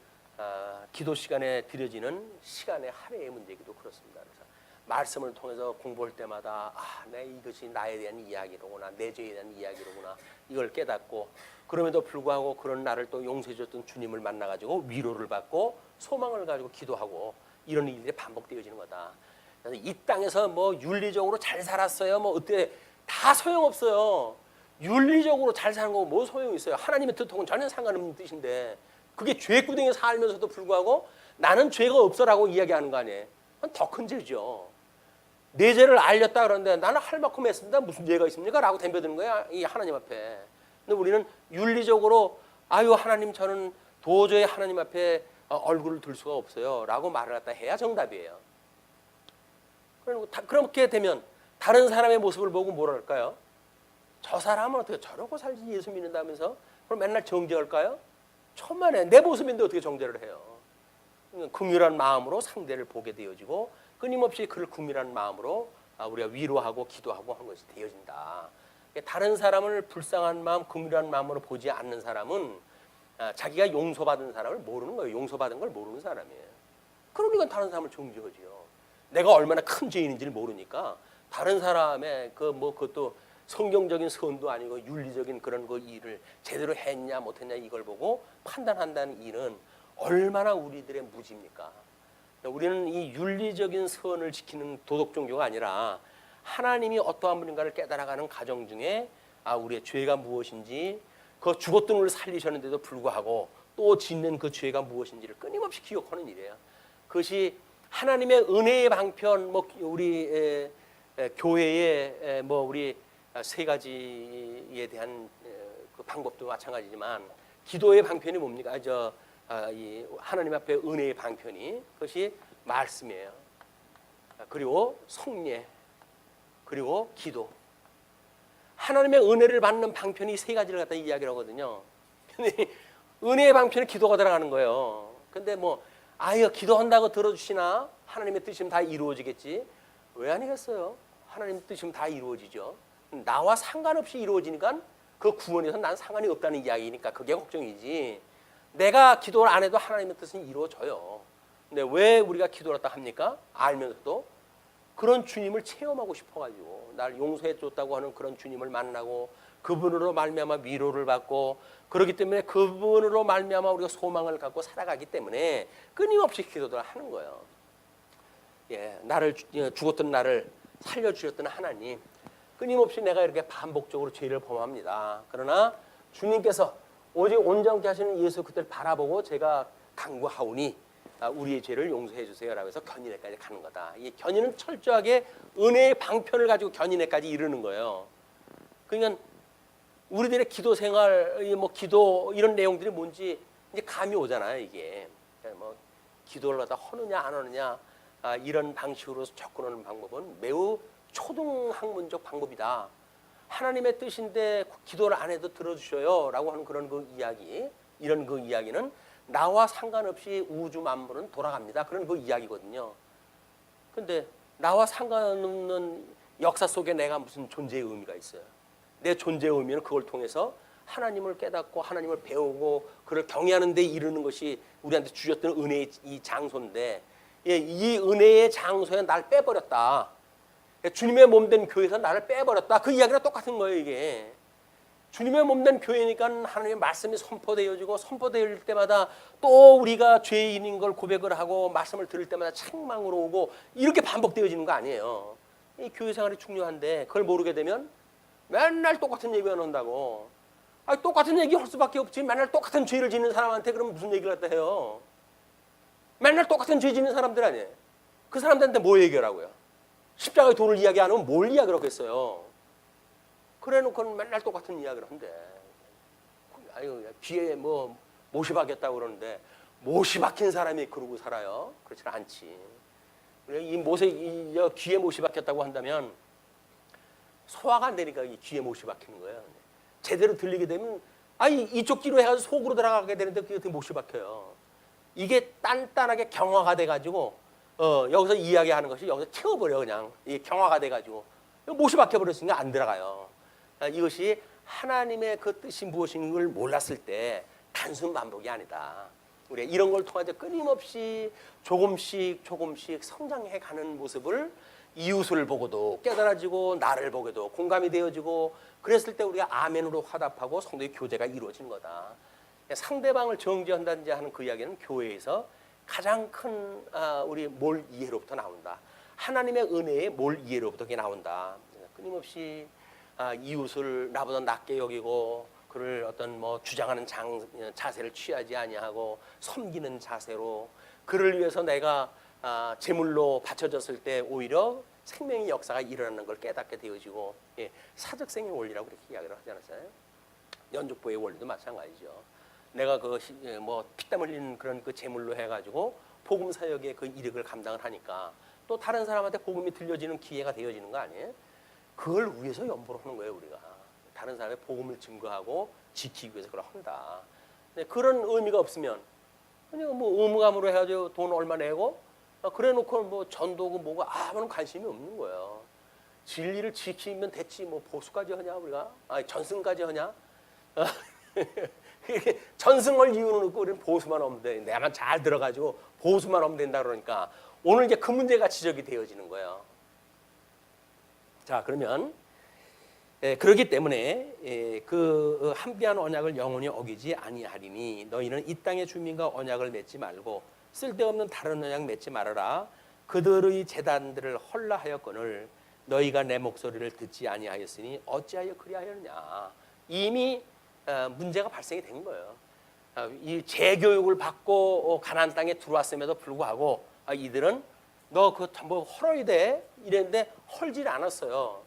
기도 시간에 드려지는 시간의 할애의 문제이기도 그렇습니다. 그래서 말씀을 통해서 공부할 때마다 이것이 나에 대한 이야기로구나, 내 죄에 대한 이야기로구나, 이걸 깨닫고, 그럼에도 불구하고 그런 나를 또 용서해 줬던 주님을 만나가지고 위로를 받고 소망을 가지고 기도하고, 이런 일들이 반복되어지는 거다. 그래서 이 땅에서 뭐 윤리적으로 잘 살았어요, 뭐 어때, 다 소용없어요. 윤리적으로 잘 사는 거 뭐 소용이 있어요? 하나님의 뜻하고는 전혀 상관없는 뜻인데, 그게 죄구덩이에 살면서도 불구하고 나는 죄가 없어라고 이야기하는 거 아니에요? 더 큰 죄죠. 내 죄를 알렸다 그러는데 나는 할 만큼 했습니다, 무슨 죄가 있습니까? 라고 덤벼드는 거야, 이 하나님 앞에. 근데 우리는 윤리적으로 하나님, 저는 도저히 하나님 앞에 얼굴을 들 수가 없어요 라고 말을 갖다 해야 정답이에요. 그렇게 되면 다른 사람의 모습을 보고 뭐랄까요? 저 사람은 어떻게 저러고 살지, 예수 믿는다면서? 그럼 맨날 정죄할까요? 천만에, 내 모습인데 어떻게 정죄를 해요? 긍휼한 마음으로 상대를 보게 되어지고, 끊임없이 그를 긍휼한 마음으로 우리가 위로하고 기도하고 하는 것이 되어진다. 다른 사람을 불쌍한 마음, 긍휼한 마음으로 보지 않는 사람은 자기가 용서받은 사람을 모르는 거예요. 용서받은 걸 모르는 사람이에요. 그러니까 다른 사람을 정죄하지요. 내가 얼마나 큰 죄인인지를 모르니까 다른 사람의 그것도 성경적인 선도 아니고 윤리적인 그런 그 일을 제대로 했냐 못했냐 이걸 보고 판단한다는 일은 얼마나 우리들의 무지입니까? 우리는 이 윤리적인 선을 지키는 도덕 종교가 아니라 하나님이 어떠한 분인가를 깨달아가는 과정 중에 우리의 죄가 무엇인지, 그 죽었던 우리를 살리셨는데도 불구하고 또 짓는 그 죄가 무엇인지를 끊임없이 기억하는 일이에요. 그것이 하나님의 은혜의 방편, 우리 교회의 우리 세 가지에 대한 그 방법도 마찬가지지만, 기도의 방편이 뭡니까? 이 하나님 앞에 은혜의 방편이, 그것이 말씀이에요. 그리고 성례, 그리고 기도. 하나님의 은혜를 받는 방편이 세 가지를 갖다 이야기를 하거든요. 근데 은혜의 방편은 기도가 들어가는 거예요. 근데 기도한다고 들어주시나? 하나님의 뜻이면 다 이루어지겠지. 왜 아니겠어요? 하나님의 뜻이면 다 이루어지죠. 나와 상관없이 이루어지니까 그 구원에서 난 상관이 없다는 이야기니까 그게 걱정이지. 내가 기도를 안 해도 하나님의 뜻은 이루어져요. 근데 왜 우리가 기도를 했다 합니까? 알면서도 그런 주님을 체험하고 싶어가지고, 날 용서해 줬다고 하는 그런 주님을 만나고 그분으로 말미암아 위로를 받고, 그렇기 때문에 그분으로 말미암아 우리가 소망을 갖고 살아가기 때문에 끊임없이 기도를 하는 거예요. 나를 죽었던 나를 살려주셨던 하나님, 끊임없이 내가 이렇게 반복적으로 죄를 범합니다. 그러나 주님께서 오직 온전케 하시는 예수 그때를 바라보고 제가 간구하오니 우리의 죄를 용서해 주세요라고 해서 견인에까지 가는 거다. 이 견인은 철저하게 은혜의 방편을 가지고 견인에까지 이르는 거예요. 그러니까 우리들의 기도 생활, 기도 이런 내용들이 뭔지 이제 감이 오잖아요. 이게 기도를 하다 하느냐 안 하느냐, 이런 방식으로 접근하는 방법은 매우 초등학문적 방법이다. 하나님의 뜻인데 기도를 안 해도 들어주셔요 라고 하는 그런 그 이야기, 이런 그 이야기는 나와 상관없이 우주 만물은 돌아갑니다, 그런 그 이야기거든요. 근데 나와 상관없는 역사 속에 내가 무슨 존재의 의미가 있어요? 내 존재의 의미는 그걸 통해서 하나님을 깨닫고 하나님을 배우고 그를 경외하는 데 이르는 것이 우리한테 주셨던 은혜의 이 장소인데, 이 은혜의 장소에 날 빼버렸다. 주님의 몸된 교회에서 나를 빼버렸다. 그 이야기랑 똑같은 거예요. 이게 주님의 몸된 교회니까 하나님의 말씀이 선포되어지고, 선포될 때마다 또 우리가 죄인인 걸 고백을 하고 말씀을 들을 때마다 책망으로 오고, 이렇게 반복되어지는 거 아니에요. 이 교회 생활이 중요한데 그걸 모르게 되면 맨날 똑같은 얘기만 한다고. 똑같은 얘기 할 수밖에 없지. 맨날 똑같은 죄를 짓는 사람한테 그럼 무슨 얘기를 갖다 해요. 맨날 똑같은 죄 짓는 사람들 아니에요. 그 사람들한테 뭐 얘기하라고요. 십자가의 도를 이야기 안 하면 뭘 이야기를 하겠어요. 그래 놓고는 맨날 똑같은 이야기를 한대. 아유, 귀에 뭐 못이 박혔다고 그러는데 못이 박힌 사람이 그러고 살아요. 그렇지 않지. 이 귀에 못이 박혔다고 한다면 소화가 안 되니까 이 귀에 못이 박히는 거예요. 제대로 들리게 되면 이쪽 귀로 해가지고 속으로 들어가게 되는데 그게 어떻게 못이 박혀요. 이게 단단하게 경화가 돼가지고 여기서 이야기하는 것이 여기서 튀어버려. 그냥 이게 경화가 돼가지고 못이 박혀버렸으니까 안 들어가요. 이것이 하나님의 그 뜻이 무엇인 걸 몰랐을 때 단순 반복이 아니다. 우리 이런 걸 통해서 끊임없이 조금씩 성장해가는 모습을 이웃을 보고도 깨달아지고 나를 보고도 공감이 되어지고 그랬을 때 우리가 아멘으로 화답하고 성도의 교제가 이루어지는 거다. 상대방을 정죄한다든지 하는 그 이야기는 교회에서 가장 큰 우리 몰 이해로부터 나온다. 하나님의 은혜의 몰 이해로부터 나온다. 끊임없이 이웃을 나보다 낮게 여기고 그를 어떤 뭐 주장하는 자세를 취하지 아니하고 섬기는 자세로 그를 위해서 내가 제물로 바쳐졌을 때 오히려 생명의 역사가 일어나는 걸 깨닫게 되어지고 사적생의 원리라고 그렇게 이야기를 하지 않았어요? 연족보의 원리도 마찬가지죠. 내가 뭐 피땀 흘린 그런 그 제물로 해가지고 복음 사역의 그 이력을 감당을 하니까 또 다른 사람한테 복음이 들려지는 기회가 되어지는 거 아니에요? 그걸 위해서 연보를 하는 거예요, 우리가. 다른 사람의 복음을 증거하고 지키기 위해서 그걸 한다. 그런 의미가 없으면 그냥 뭐 의무감으로 해가지고 돈 얼마 내고 그래 놓고 뭐 전도고 뭐고 아무런 관심이 없는 거예요. 진리를 지키면 됐지 뭐 보수까지 하냐 우리가? 전승까지 하냐? 전승을 이유는 없고 우리는 보수만 하면 돼. 내만 잘 들어가지고 보수만 하면 된다 그러니까 오늘 이제 그 문제가 지적이 되어지는 거예요. 자, 그러면 그렇기 때문에 그 함께한 언약을 영원히 어기지 아니하리니 너희는 이 땅의 주민과 언약을 맺지 말고 쓸데없는 다른 언약 맺지 말아라. 그들의 제단들을 헐라하였거늘 너희가 내 목소리를 듣지 아니하였으니 어찌하여 그리하였느냐. 이미 문제가 발생이 된 거예요. 이 재교육을 받고 가나안 땅에 들어왔음에도 불구하고 이들은 너 그거 뭐 헐어야 돼 이랬는데 헐질 않았어요.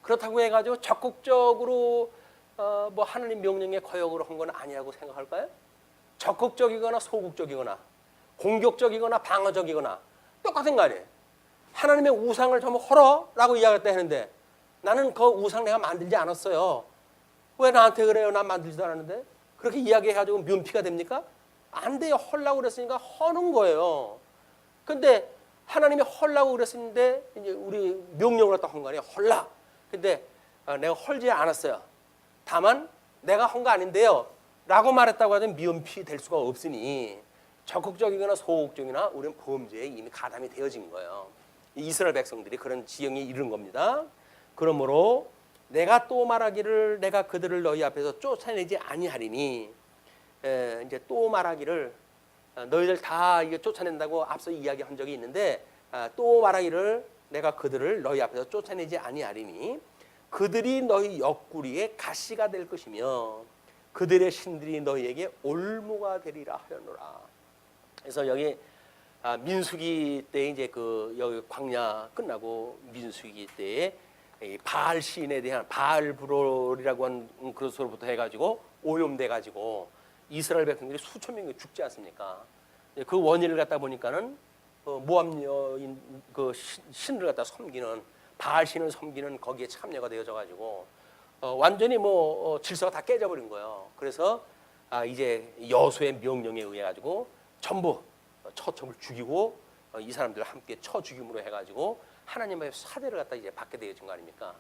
그렇다고 해가지고 적극적으로 뭐 하나님 명령에 거역으로 한 건 아니라고 생각할까요? 적극적이거나 소극적이거나 공격적이거나 방어적이거나 똑같은 거 아니에요. 하나님의 우상을 좀 헐어라고 이야기했다 했는데 나는 그 우상 내가 만들지 않았어요. 왜 나한테 그래요? 난 만들지도 않았는데. 그렇게 이야기해가지고 면피가 됩니까? 안 돼요. 헐라고 그랬으니까 허는 거예요. 근데 하나님이 헐라고 그랬는데 이제 우리 명령을 갖다 한 거 아니에요. 헐라. 근데 내가 헐지 않았어요. 다만 내가 한 거 아닌데요. 라고 말했다고 하면 면피 될 수가 없으니 적극적이거나 소극적이나 우리는 범죄에 이미 가담이 되어진 거예요. 이스라엘 백성들이 그런 지형에 이른 겁니다. 그러므로 내가 또 말하기를 내가 그들을 너희 앞에서 쫓아내지 아니하리니 이제 또 말하기를 너희들 다 이게 쫓아낸다고 앞서 이야기한 적이 있는데 또 말하기를 내가 그들을 너희 앞에서 쫓아내지 아니하리니 그들이 너희 옆구리에 가시가 될 것이며 그들의 신들이 너희에게 올무가 되리라 하였노라. 그래서 여기 민수기 때 이제 그 여기 광야 끝나고 민수기 때에 바알 시인에 대한 바알 브롤이라고 하는 그것으로부터 해가지고 오염돼 가지고 이스라엘 백성들이 수천 명이 죽지 않습니까? 그 원인을 갖다 보니까는 모압 여인 그 신을 갖다 섬기는 바알 신을 섬기는 거기에 참여가 되어져 가지고 완전히 뭐 질서가 다 깨져버린 거예요. 그래서 이제 여호수아의 명령에 의해 가지고 전부 처참을 죽이고 이 사람들을 함께 쳐 죽임으로 해가지고 하나님의 사대를 갖다 이제 받게 되어진 거 아닙니까?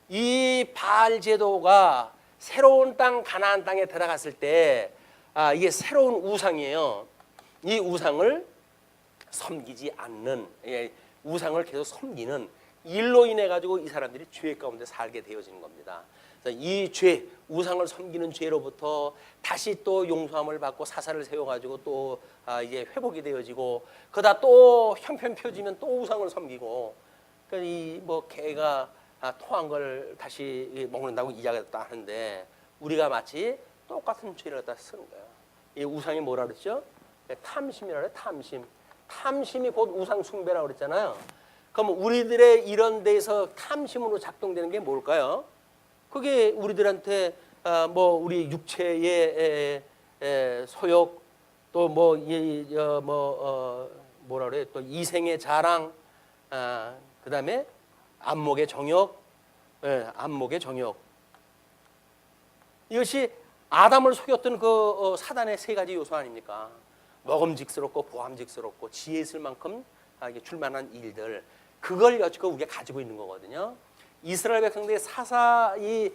이 바알 제도가 새로운 땅 가나안 땅에 들어갔을 때 이게 새로운 우상이에요. 이 우상을 섬기지 않는 우상을 계속 섬기는 일로 인해 가지고 이 사람들이 죄 가운데 살게 되어지는 겁니다. 이 죄 우상을 섬기는 죄로부터 다시 또 용서함을 받고 사사를 세워가지고 또 이제 회복이 되어지고 그러다 또 형편 펴지면 또 우상을 섬기고 그러니까 이 뭐 개가 토한 걸 다시 먹는다고 이야기했다 하는데 우리가 마치 똑같은 죄를 갖다 쓰는 거예요. 이 우상이 뭐라 그랬죠? 탐심이라 그래. 탐심이 곧 우상 숭배라고 그랬잖아요. 그럼 우리들의 이런 데서 탐심으로 작동되는 게 뭘까요? 그게 우리들한테 뭐 우리 육체의 소욕 또 뭐 뭐라 그래 또 이생의 자랑 그다음에 안목의 정욕 안목의 정욕 이것이 아담을 속였던 그 사단의 세 가지 요소 아닙니까? 먹음직스럽고 보암직스럽고 지혜 있을 만큼 줄만한 일들 그걸 여지껏 우리가 가지고 있는 거거든요. 이스라엘 백성들이 사사이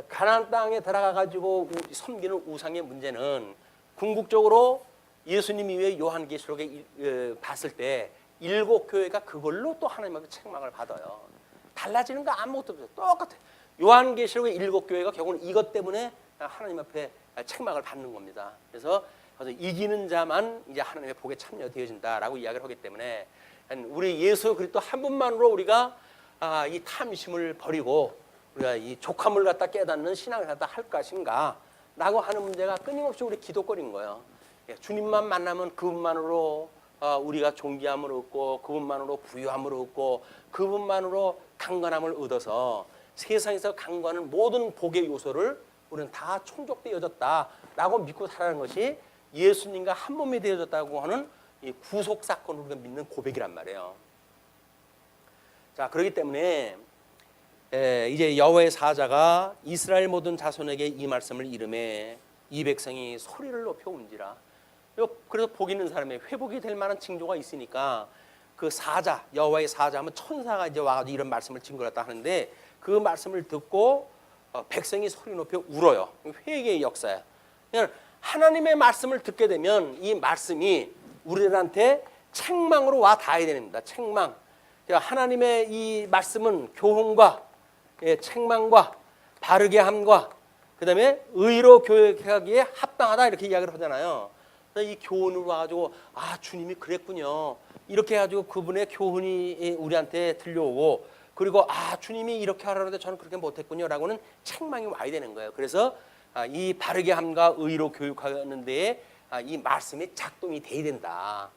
가나안 땅에 들어가 가지고 섬기는 우상의 문제는 궁극적으로 예수님 이후에 요한계시록에 봤을 때 7교회가 그걸로 또 하나님 앞에 책망을 받아요. 달라지는 거 아무것도 없어요. 똑같아요. 요한계시록의 7교회가 결국은 이것 때문에 하나님 앞에 책망을 받는 겁니다. 그래서 이기는 자만 이제 하나님의 복에 참여되어진다라고 이야기를 하기 때문에 우리 예수 그리스도 한 분만으로 우리가 이 탐심을 버리고 우리가 이 족함을 갖다 깨닫는 신앙을 갖다 할 것인가라고 하는 문제가 끊임없이 우리 기도거리인 거예요. 주님만 만나면 그분만으로 우리가 존귀함을 얻고 그분만으로 부유함을 얻고 그분만으로 강건함을 얻어서 세상에서 강건한 모든 복의 요소를 우리는 다 충족되어졌다라고 믿고 살아가는 것이 예수님과 한 몸이 되어졌다고 하는 이 구속 사건을 우리가 믿는 고백이란 말이에요. 자, 그렇기 때문에 이제 여호와의 사자가 이스라엘 모든 자손에게 이 말씀을 이르매 이 백성이 소리를 높여 운지라. 그래서 복 있는 사람의 회복이 될 만한 징조가 있으니까 그 사자 여호와의 사자 하면 천사가 이제 와가지고 이런 말씀을 증거했다 하는데 그 말씀을 듣고 백성이 소리 높여 울어요. 회개의 역사야. 그러니까 하나님의 말씀을 듣게 되면 이 말씀이 우리들한테 책망으로 와 닿아야 됩니다. 책망. 하나님의 이 말씀은 교훈과 책망과 바르게 함과 그다음에 의로 교육하기에 합당하다 이렇게 이야기를 하잖아요. 이 교훈을 와가지고 주님이 그랬군요. 이렇게 해가지고 그분의 교훈이 우리한테 들려오고 그리고 주님이 이렇게 하라는데 저는 그렇게 못했군요라고는 책망이 와야 되는 거예요. 그래서 이 바르게 함과 의로 교육하는 데에 이 말씀이 작동이 돼야 된다.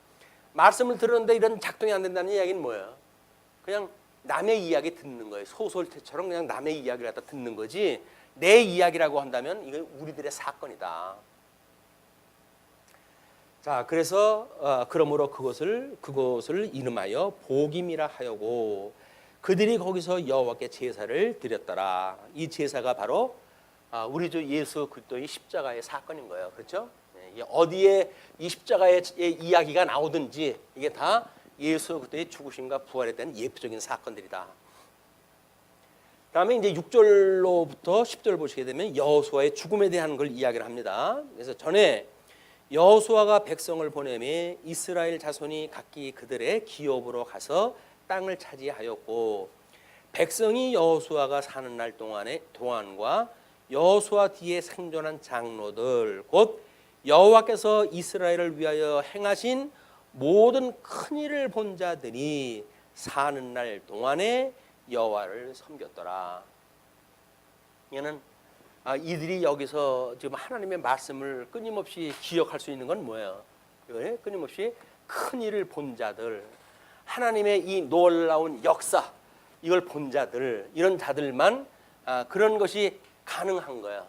말씀을 들었는데 이런 작동이 안 된다는 이야기는 뭐예요? 그냥 남의 이야기 듣는 거예요. 소설처럼 그냥 남의 이야기를 갖다 듣는 거지 내 이야기라고 한다면 이건 우리들의 사건이다. 자, 그래서 그러므로 그것을 이름하여 복임이라 하여고 그들이 거기서 여호와께 제사를 드렸더라. 이 제사가 바로 우리 주 예수 그리스도의 십자가의 사건인 거예요. 그렇죠? 어디에 이 십자가의 이야기가 나오든지 이게 다 예수 그리스도의 죽으심과 부활에 대한 예표적인 사건들이다. 다음에 이제 6절로부터 10절 보시게 되면 여호수아의 죽음에 대한 걸 이야기를 합니다. 그래서 전에 여호수아가 백성을 보내매 이스라엘 자손이 각기 그들의 기업으로 가서 땅을 차지하였고 백성이 여호수아가 사는 날 동안과 여호수아 뒤에 생존한 장로들 곧 여호와께서 이스라엘을 위하여 행하신 모든 큰 일을 본 자들이 사는 날 동안에 여호와를 섬겼더라. 얘는 이들이 여기서 지금 하나님의 말씀을 끊임없이 기억할 수 있는 건 뭐예요? 끊임없이 큰 일을 본 자들, 하나님의 이 놀라운 역사, 이걸 본 자들, 이런 자들만 그런 것이 가능한 거예요.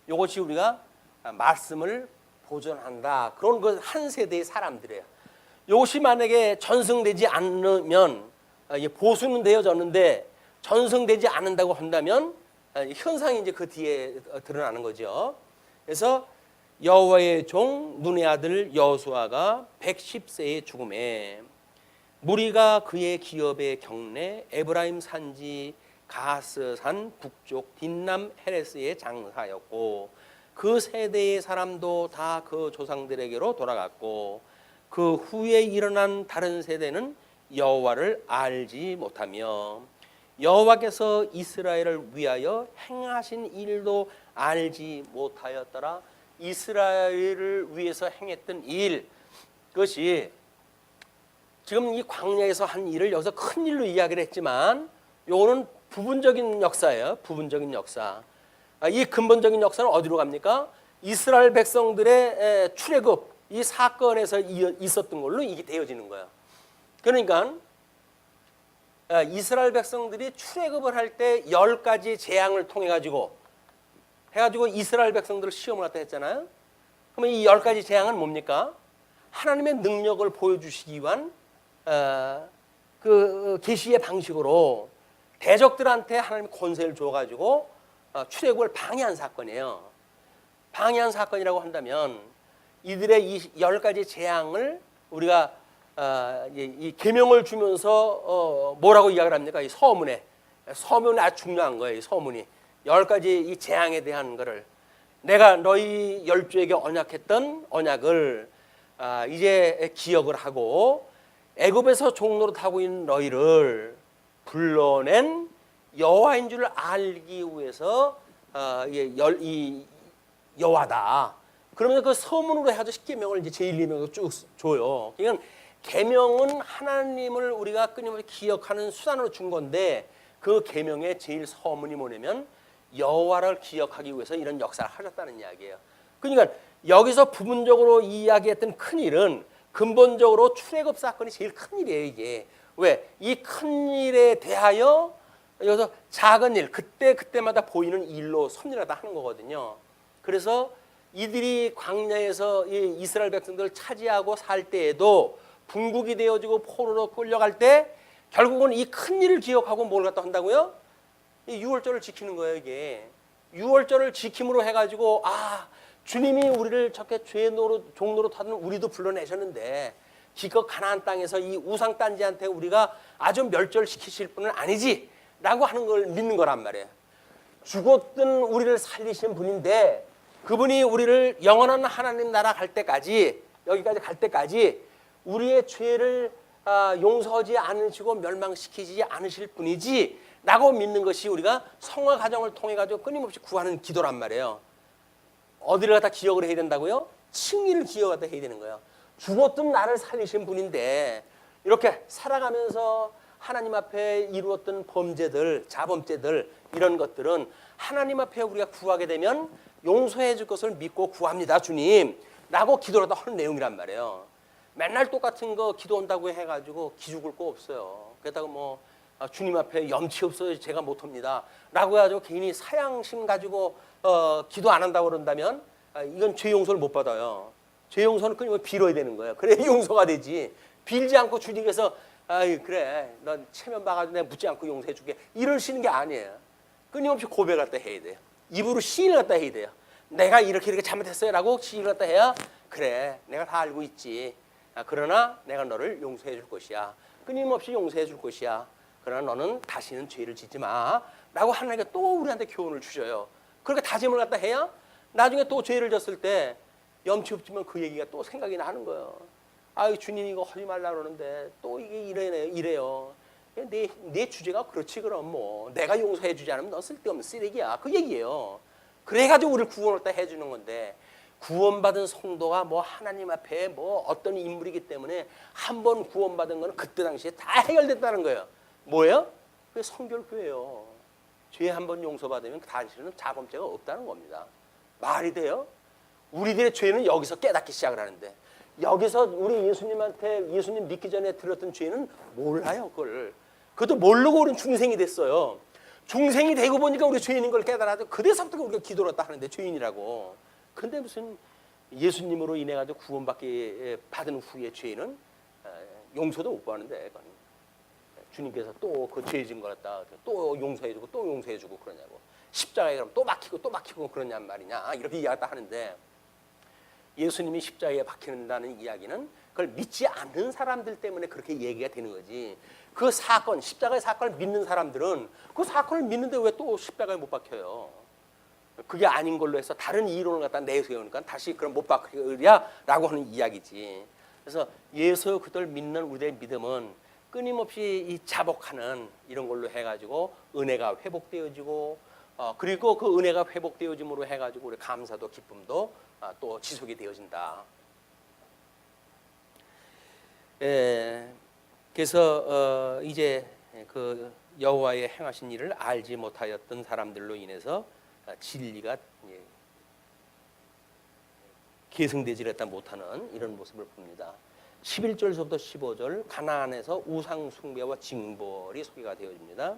이것이 우리가 말씀을 보존한다. 그런 그 한 세대의 사람들이에요. 이것이 만약에 전승되지 않으면 보수는 되어졌는데 전승되지 않는다고 한다면 현상이 이제 그 뒤에 드러나는 거죠. 그래서 여호와의 종 눈의 아들 여호수아가 110세의 죽음에 무리가 그의 기업의 경내 에브라임 산지 가스산 북쪽 딘남 헤레스의 장사였고 그 세대의 사람도 다 그 조상들에게로 돌아갔고 그 후에 일어난 다른 세대는 여호와를 알지 못하며 여호와께서 이스라엘을 위하여 행하신 일도 알지 못하였더라. 이스라엘을 위해서 행했던 일, 그것이 지금 이 광야에서 한 일을 여기서 큰 일로 이야기를 했지만 요거는 부분적인 역사예요. 부분적인 역사. 이 근본적인 역사는 어디로 갑니까? 이스라엘 백성들의 출애굽 이 사건에서 있었던 걸로 이게 되어지는 거예요. 그러니까 이스라엘 백성들이 출애굽을 할 때 10가지 재앙을 통해 가지고 이스라엘 백성들을 시험을 갖다 했잖아요. 그러면 이 10가지 재앙은 뭡니까? 하나님의 능력을 보여주시기 위한 그 계시의 방식으로 대적들한테 하나님의 권세를 줘가지고 출애굽을 방해한 사건이에요. 방해한 사건이라고 한다면 이들의 이 10가지 재앙을 우리가 이 계명을 주면서 뭐라고 이야기를 합니까? 이 서문에 아주 중요한 거예요. 이 서문이 10가지 이 재앙에 대한 거를 내가 너희 열조에게 언약했던 언약을 이제 기억을 하고 애굽에서 종노릇 하고 있는 너희를 불러낸 여호와인 줄 알기 위해서 이 여호와다. 그러면 그 서문으로 해가지고 십계명을 이제 제1계명으로 쭉 줘요. 그러니까 계명은 하나님을 우리가 끊임없이 기억하는 수단으로 준 건데 그 계명의 제일 서문이 뭐냐면 여호와를 기억하기 위해서 이런 역사를 하셨다는 이야기예요. 그러니까 여기서 부분적으로 이야기했던 큰 일은 근본적으로 출애굽 사건이 제일 큰 일이에요. 이게 왜? 이 큰 일에 대하여 여기서 작은 일 그때마다 보이는 일로 섭리하다 하는 거거든요. 그래서 이들이 광야에서 이스라엘 백성들을 차지하고 살 때에도 분국이 되어지고 포로로 끌려갈 때 결국은 이 큰 일을 기억하고 뭘 갖다 한다고요? 이 유월절을 지키는 거예요. 이게 유월절을 지킴으로 해가지고 주님이 우리를 저렇게 종노릇 하던 우리도 불러내셨는데 기껏 가나안 땅에서 이 우상 딴지한테 우리가 아주 멸절시키실 분은 아니지 라고 하는 걸 믿는 거란 말이에요. 죽었던 우리를 살리신 분인데 그분이 우리를 영원한 하나님 나라 갈 때까지 여기까지 갈 때까지 우리의 죄를 용서하지 않으시고 멸망시키지 않으실 분이지 라고 믿는 것이 우리가 성화 과정을 통해 가지고 끊임없이 구하는 기도란 말이에요. 어디를 갖다 기억을 해야 된다고요? 칭의를 기억을 해야 되는 거예요. 죽었던 나를 살리신 분인데 이렇게 살아가면서 하나님 앞에 이루었던 범죄들, 자범죄들 이런 것들은 하나님 앞에 우리가 구하게 되면 용서해 줄 것을 믿고 구합니다, 주님 라고 기도를 하는 내용이란 말이에요. 맨날 똑같은 거 기도한다고 해가지고 기죽을 거 없어요. 게다가 주님 앞에 염치 없어요, 제가 못합니다 라고 해가지고 개인이 사양심 가지고 기도 안 한다고 그런다면 이건 죄 용서를 못 받아요. 죄 용서는 끊임없이 빌어야 되는 거예요. 그래 용서가 되지. 빌지 않고 주님께서 그래 넌 체면 봐가지고 내가 묻지 않고 용서해 줄게 이러시는 게 아니에요. 끊임없이 고백을 갖다 해야 돼요. 입으로 시인을 갖다 해야 돼요. 내가 이렇게 잘못했어요 라고 시인을 갖다 해야 그래 내가 다 알고 있지. 그러나 내가 너를 용서해 줄 것이야. 끊임없이 용서해 줄 것이야. 그러나 너는 다시는 죄를 짓지 마 라고 하나님께 또 우리한테 교훈을 주셔요. 그렇게 다짐을 갖다 해야 나중에 또 죄를 졌을 때 염치 없지만 그 얘기가 또 생각이 나는 거예요. 주님 이거 하지 말라 그러는데 또 이게 이래요. 내 주제가 그렇지 그럼 내가 용서해 주지 않으면 너 쓸데없는 쓰레기야. 그 얘기예요. 그래가지고 우리를 구원을 다 해주는 건데 구원받은 성도가 하나님 앞에 어떤 인물이기 때문에 한 번 구원받은 거는 그때 당시에 다 해결됐다는 거예요. 뭐예요? 그게 성결교예요. 죄 한 번 용서받으면 다시는 자범죄가 없다는 겁니다. 말이 돼요? 우리들의 죄는 여기서 깨닫기 시작을 하는데 여기서 우리 예수님 믿기 전에 들었던 죄는 몰라요. 그것도 모르고 우리는 중생이 됐어요. 중생이 되고 보니까 우리 죄인인 걸 깨달아서 그래서부터 우리가 기도를 했다 하는데 죄인이라고. 근데 무슨 예수님으로 인해 가지고 받은 후에 죄인은 용서도 못 받는데 주님께서 또 그 죄 진 걸 갖다 또 용서해주고 또 용서해주고 그러냐고. 십자가에 그럼 또 막히고 그러냔 말이냐 이렇게 이야기했다 하는데 예수님이 십자가에 박히는다는 이야기는 그걸 믿지 않는 사람들 때문에 그렇게 얘기가 되는 거지. 그 사건, 십자가의 사건을 믿는 사람들은 그 사건을 믿는데 왜 또 십자가에 못 박혀요? 그게 아닌 걸로 해서 다른 이론을 갖다 내세우니까 다시 그럼 못 박히랴라고 하는 이야기지. 그래서 예수 그들 믿는 우리의 믿음은 끊임없이 이 자복하는 이런 걸로 해가지고 은혜가 회복되어지고 그리고 그 은혜가 회복되어짐으로 해가지고 우리 감사도 기쁨도 또 지속이 되어진다. 그래서 이제 그 여호와의 행하신 일을 알지 못하였던 사람들로 인해서 진리가 계승되지 못하는 이런 모습을 봅니다. 11절부터 15절 가나안에서 우상 숭배와 징벌이 소개가 되어집니다.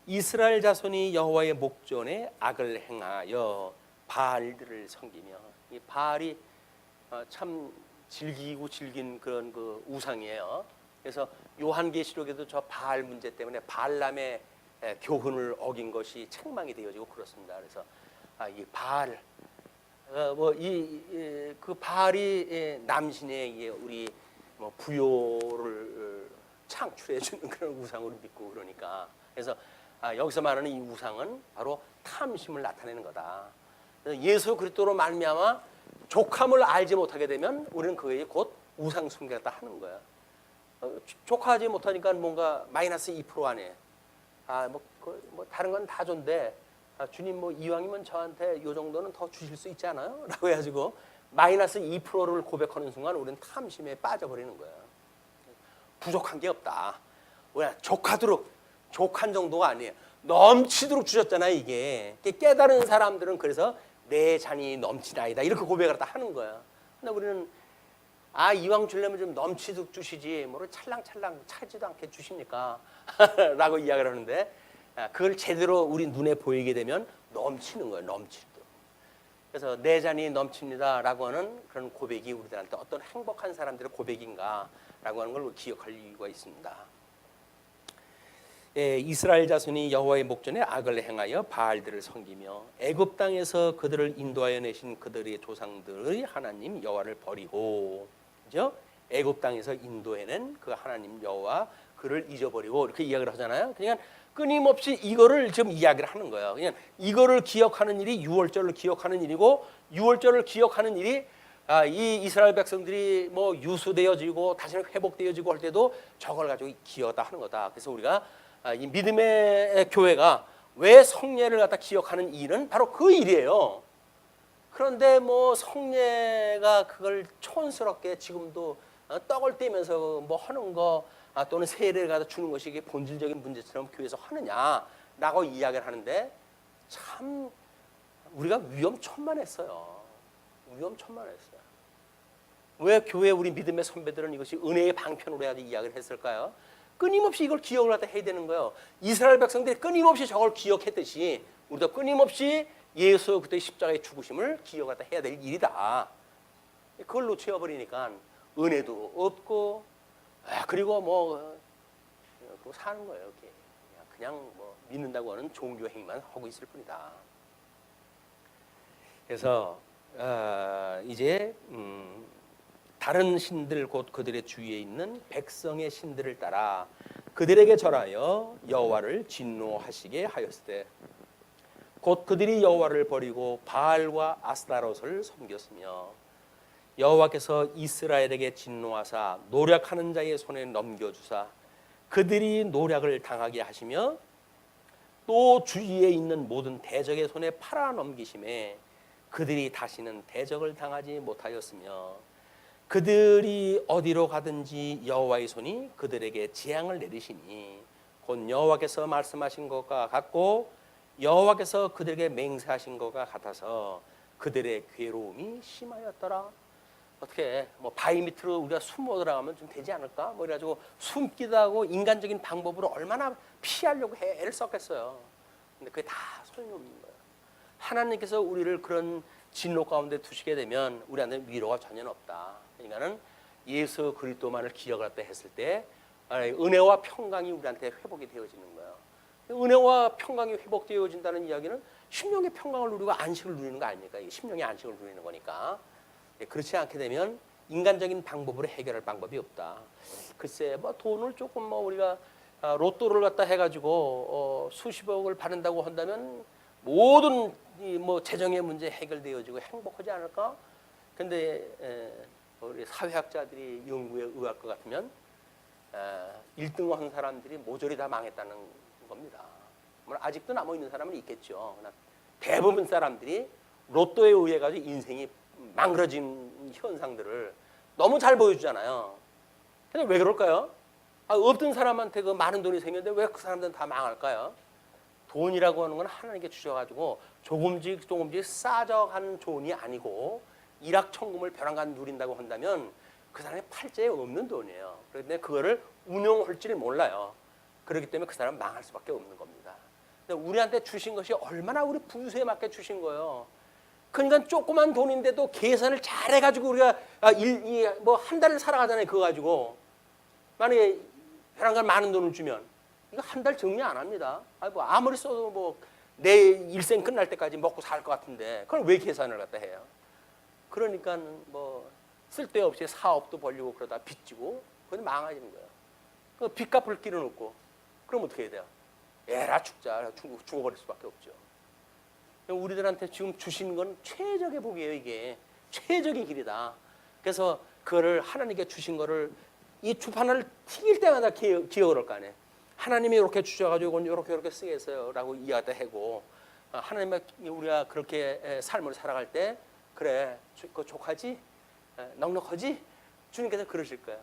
이스라엘 자손이 여호와의 목전에 악을 행하여 바알들을 섬기며, 이 바알이 참 질기고 질긴 그런 그 우상이에요. 그래서 요한계시록에도 저 바알 문제 때문에 발람의 교훈을 어긴 것이 책망이 되어지고 그렇습니다. 그래서 이 바알 그 바알이 남신의 우리 부요를 창출해 주는 그런 우상으로 믿고 그러니까, 그래서 여기서 말하는 이 우상은 바로 탐심을 나타내는 거다. 예수 그리스도로 말미암아 족함을 알지 못하게 되면 우리는 그에 곧 우상 숭배를 하는 거야. 족하지 못하니까 뭔가 마이너스 2% 안에 뭐 다른 건 다 좋은데 주님 뭐 이왕이면 저한테 요 정도는 더 주실 수 있지 않아요? 라고 해가지고 마이너스 2%를 고백하는 순간 우리는 탐심에 빠져버리는 거야. 부족한 게 없다. 왜 족하도록, 족한 정도가 아니에요. 넘치도록 주셨잖아 이게. 깨달은 사람들은 그래서 내 잔이 넘치나이다 이렇게 고백을 다 하는 거야. 근데 우리는 이왕 주려면 좀 넘치도록 주시지 뭐를 찰랑찰랑 차지도 않게 주십니까? 라고 이야기를 하는데, 그걸 제대로 우리 눈에 보이게 되면 넘치는 거예요. 넘치도록. 그래서 내 잔이 넘칩니다 라고 하는 그런 고백이 우리들한테 어떤 행복한 사람들의 고백인가 라고 하는 걸 기억할 이유가 있습니다. 이스라엘 자손이 여호와의 목전에 악을 행하여 바알들을 섬기며 애굽 땅에서 그들을 인도하여 내신 그들의 조상들의 하나님 여호와를 버리고, 그죠? 애굽 땅에서 인도해낸 그 하나님 여호와 그를 잊어버리고 이렇게 이야기를 하잖아요. 그러니까 끊임없이 이거를 지금 이야기를 하는 거예요. 그냥 이거를 기억하는 일이 유월절을 기억하는 일이고, 유월절을 기억하는 일이 이 이스라엘 백성들이 뭐 유수되어지고 다시 회복되어지고 할 때도 저걸 가지고 기억하다 하는 거다. 그래서 우리가 이 믿음의 교회가 왜 성례를 갖다 기억하는 일은 바로 그 일이에요. 그런데 뭐 성례가 그걸 촌스럽게 지금도 떡을 떼면서 뭐 하는 거 또는 세례를 갖다 주는 것이 이게 본질적인 문제처럼 교회에서 하느냐라고 이야기를 하는데, 참 우리가 위험천만했어요. 위험천만했어요. 왜 교회 우리 믿음의 선배들은 이것이 은혜의 방편으로 해야지 이야기를 했을까요? 끊임없이 이걸 기억을 갖다 해야 되는 거예요. 이스라엘 백성들이 끊임없이 저걸 기억했듯이 우리도 끊임없이 예수 그때 십자가의 죽으심을 기억하다 해야 될 일이다. 그걸 놓쳐버리니까 은혜도 없고, 그리고 뭐 그러고 사는 거예요. 그냥 뭐 믿는다고 하는 종교 행위만 하고 있을 뿐이다. 그래서 이제 다른 신들 곧 그들의 주위에 있는 백성의 신들을 따라 그들에게 절하여 여호와를 진노하시게 하였을 때, 곧 그들이 여호와를 버리고 바알과 아스타롯을 섬겼으며 여호와께서 이스라엘에게 진노하사 노력하는 자의 손에 넘겨주사 그들이 노력을 당하게 하시며 또 주위에 있는 모든 대적의 손에 팔아 넘기심에 그들이 다시는 대적을 당하지 못하였으며 그들이 어디로 가든지 여호와의 손이 그들에게 재앙을 내리시니 곧 여호와께서 말씀하신 것과 같고 여호와께서 그들에게 맹세하신 것과 같아서 그들의 괴로움이 심하였더라. 어떻게 뭐 바위 밑으로 우리가 숨어 들어가면 좀 되지 않을까? 뭐 이래가지고 숨기도 하고 인간적인 방법으로 얼마나 피하려고 애를 썼겠어요. 근데 그게 다 소용없는 거예요. 하나님께서 우리를 그런 진노 가운데 두시게 되면 우리한테 위로가 전혀 없다. 그러니까는 예수 그리스도만을 기억할 때 했을 때 은혜와 평강이 우리한테 회복이 되어지는 거예요. 은혜와 평강이 회복되어진다는 이야기는 심령의 평강을 누리고 안식을 누리는 거 아닙니까? 심령의 안식을 누리는 거니까. 그렇지 않게 되면 인간적인 방법으로 해결할 방법이 없다. 글쎄, 뭐 돈을 조금 뭐 우리가 로또를 갖다 해가지고 수십억을 받는다고 한다면 모든 뭐 재정의 문제 해결되어지고 행복하지 않을까? 근데 우리 사회학자들이 연구에 의할 것 같으면 1등 한 사람들이 모조리 다 망했다는 겁니다. 물론 아직도 남아있는 사람은 있겠죠. 그러나 대부분 사람들이 로또에 의해 가지고 인생이 망가진 현상들을 너무 잘 보여주잖아요. 근데 왜 그럴까요? 없던 사람한테 그 많은 돈이 생겼는데 왜 그 사람들은 다 망할까요? 돈이라고 하는 건 하나님께 주셔가지고 조금씩 쌓아져가는 돈이 아니고 일확천금을 벼랑간 누린다고 한다면 그 사람의 팔자에 없는 돈이에요. 그런데 그거를 운용할 줄 몰라요. 그렇기 때문에 그 사람은 망할 수밖에 없는 겁니다. 근데 우리한테 주신 것이 얼마나 우리 부수에 맞게 주신 거예요. 그러니까 조그만 돈인데도 계산을 잘해가지고 우리가 뭐 한 달을 살아가잖아요. 그거 가지고 만약에 벼랑간 많은 돈을 주면 이거 한 달 정리 안 합니다. 뭐 아무리 써도 뭐 내 일생 끝날 때까지 먹고 살 것 같은데 그걸 왜 계산을 갖다 해요? 그러니까 뭐 쓸데없이 사업도 벌리고 그러다 빚지고 그건 망하는 거예요. 그 빚 갚을 길은 없고 그럼 어떻게 해야 돼요? 에라 죽자 죽어버릴 수밖에 없죠. 우리들한테 지금 주신 건 최적의 복이에요. 이게 최적의 길이다. 그래서 그거를 하나님께 주신 거를 이 주판을 튀길 때마다 기억을 할 거 아니에요. 하나님이 이렇게 주셔가지고 이렇게 쓰겠어요라고 이야기도 하고 하나님 우리가 그렇게 삶을 살아갈 때 그래 그 족하지 넉넉하지 주님께서 그러실 거예요.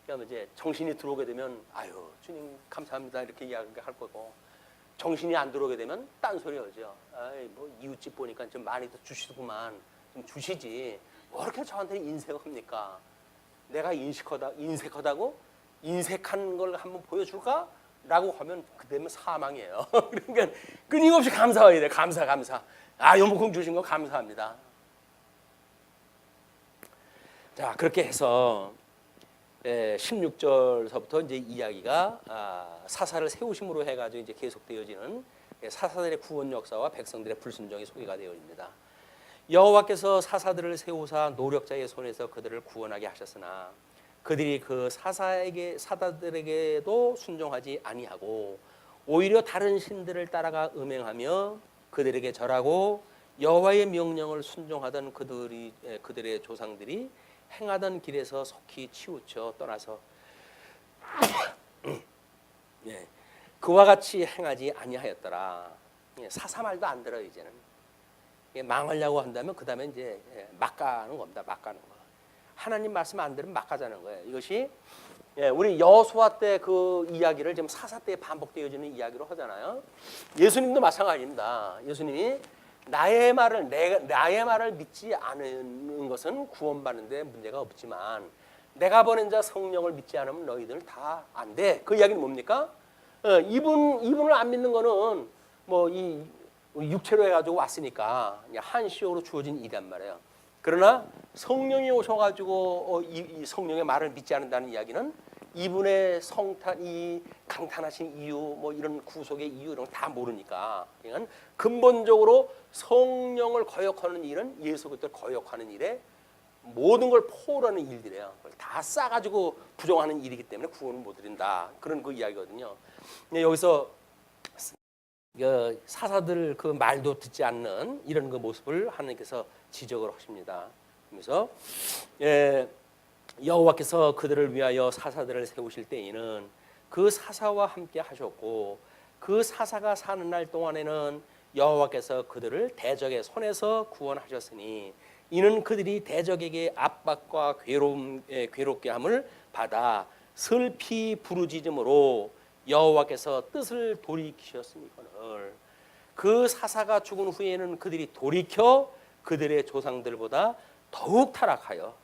그러면 이제 정신이 들어오게 되면 아유 주님 감사합니다 이렇게 이야기할 거고 정신이 안 들어오게 되면 딴소리 하죠. 아이 뭐 이웃집 보니까 좀 많이 더 주시구만 좀 주시지 뭐 이렇게 저한테 인색합니까? 내가 인색하다고 인색한 걸 한번 보여줄까? 라고 하면 그때면 사망이에요. 그러니까 끊임없이 감사해야 돼. 감사. 연봉 주신 거 감사합니다. 자, 그렇게 해서 16절서부터 이제 이야기가 사사를 세우심으로 해가지고 이제 계속되어지는 사사들의 구원 역사와 백성들의 불순종이 소개가 되어집니다. 여호와께서 사사들을 세우사 노력자의 손에서 그들을 구원하게 하셨으나 그들이 그 사사들에게도 순종하지 아니하고 오히려 다른 신들을 따라가 음행하며 그들에게 절하고 여호와의 명령을 순종하던 그들의 조상들이 행하던 길에서 속히 치우쳐 떠나서 그와 같이 행하지 아니하였더라. 사사 말도 안 들어요. 이제는 망하려고 한다면 그 다음에 이제 막 가는 겁니다. 막 가는 거. 하나님 말씀 안 들으면 막 가자는 거예요. 이것이 우리 여호수아 때 그 이야기를 지금 사사 때 반복되어지는 이야기로 하잖아요. 예수님도 마찬가지입니다. 예수님이 나의 말을 믿지 않는 것은 구원받는데 문제가 없지만 내가 보낸 자 성령을 믿지 않으면 너희들 다 안 돼. 그 이야기는 뭡니까? 이분을 안 믿는 거는 뭐 이 육체로 해가지고 왔으니까 한시호로 주어진 일이란 말이에요. 그러나 성령이 오셔가지고 이 성령의 말을 믿지 않는다는 이야기는 이분의 이 강탄하신 이유, 뭐 이런 구속의 이유 이런 거 다 모르니까 그러니까 근본적으로 성령을 거역하는 일은 예수 그리스도를 거역하는 일에 모든 걸 포함하는 일들이에요. 그걸 다 싸가지고 부정하는 일이기 때문에 구원을 못 드린다. 그런 그 이야기거든요. 여기서 사사들 그 말도 듣지 않는 이런 그 모습을 하나님께서 지적을 하십니다. 그래서 여호와께서 그들을 위하여 사사들을 세우실 때에는 그 사사와 함께 하셨고 그 사사가 사는 날 동안에는 여호와께서 그들을 대적의 손에서 구원하셨으니 이는 그들이 대적에게 압박과 괴롭게 함을 받아 슬피 부르짖음으로 여호와께서 뜻을 돌이키셨으니거늘 그 사사가 죽은 후에는 그들이 돌이켜 그들의 조상들보다 더욱 타락하여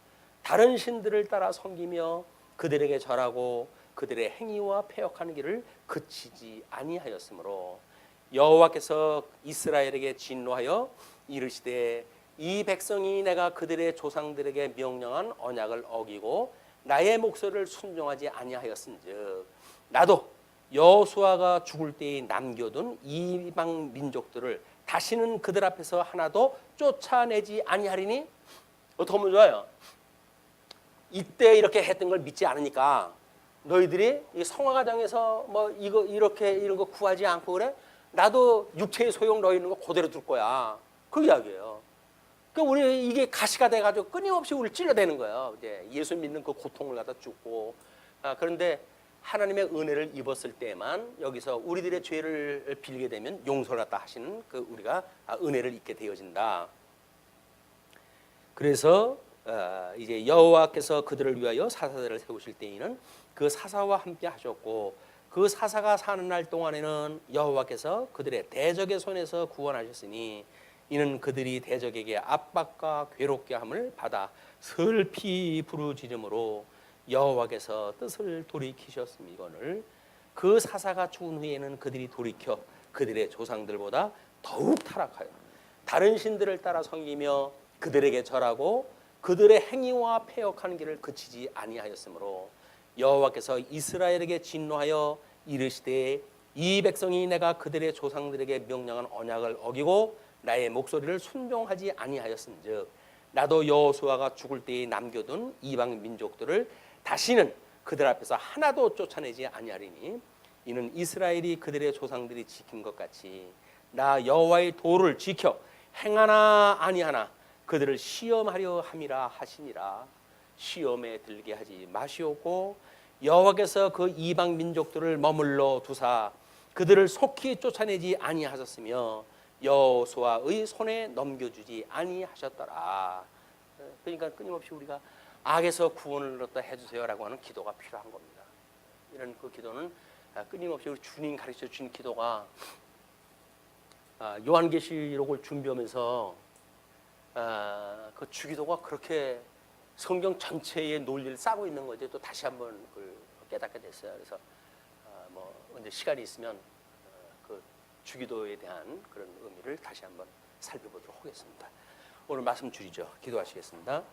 다른 신들을 따라 섬기며 그들에게 절하고 그들의 행위와 패역하는 길을 그치지 아니하였으므로 여호와께서 이스라엘에게 진노하여 이르시되 이 백성이 내가 그들의 조상들에게 명령한 언약을 어기고 나의 목소리를 순종하지 아니하였은즉 나도 여호수아가 죽을 때에 남겨둔 이방 민족들을 다시는 그들 앞에서 하나도 쫓아내지 아니하리니 어떻게 하면 좋아요? 이때 이렇게 했던 걸 믿지 않으니까 너희들이 이 성화가정에서 뭐 이렇게 이런 거 구하지 않고 그래? 나도 육체의 소용 너희 있는 거 그대로 둘 거야. 그 이야기예요. 그러니까 우리 이게 가시가 돼가지고 끊임없이 우리 찔러대는 거예요. 이제 예수 믿는 그 고통을 갖다 죽고 그런데 하나님의 은혜를 입었을 때만 여기서 우리들의 죄를 빌게 되면 용서를 갖다 하시는 그 우리가 은혜를 입게 되어진다. 그래서 이제 여호와께서 그들을 위하여 사사들을 세우실 때에는 그 사사와 함께 하셨고 그 사사가 사는 날 동안에는 여호와께서 그들의 대적의 손에서 구원하셨으니 이는 그들이 대적에게 압박과 괴롭게 함을 받아 슬피 부르짖음으로 여호와께서 뜻을 돌이키셨음이거늘 그 사사가 죽은 후에는 그들이 돌이켜 그들의 조상들보다 더욱 타락하여 다른 신들을 따라 섬기며 그들에게 절하고 그들의 행위와 패역하는 길을 그치지 아니하였으므로 여호와께서 이스라엘에게 진노하여 이르시되 이 백성이 내가 그들의 조상들에게 명령한 언약을 어기고 나의 목소리를 순종하지 아니하였은즉 나도 여호수아가 죽을 때에 남겨둔 이방 민족들을 다시는 그들 앞에서 하나도 쫓아내지 아니하리니 이는 이스라엘이 그들의 조상들이 지킨 것 같이 나 여호와의 도를 지켜 행하나 아니하나 그들을 시험하려 함이라 하시니라. 시험에 들게 하지 마시오고 여호와께서 그 이방 민족들을 머물러 두사 그들을 속히 쫓아내지 아니하셨으며 여호수아의 손에 넘겨주지 아니하셨더라. 그러니까 끊임없이 우리가 악에서 구원을 얻다 해주세요라고 하는 기도가 필요한 겁니다. 이런 그 기도는 끊임없이 우리 주님 가르쳐 주신 기도가 요한계시록을 준비하면서 그 주기도가 그렇게 성경 전체의 논리를 싸고 있는 거지 또 다시 한번 그걸 깨닫게 됐어요. 그래서 뭐 언제 시간이 있으면 그 주기도에 대한 그런 의미를 다시 한번 살펴보도록 하겠습니다. 오늘 말씀 줄이죠. 기도하시겠습니다.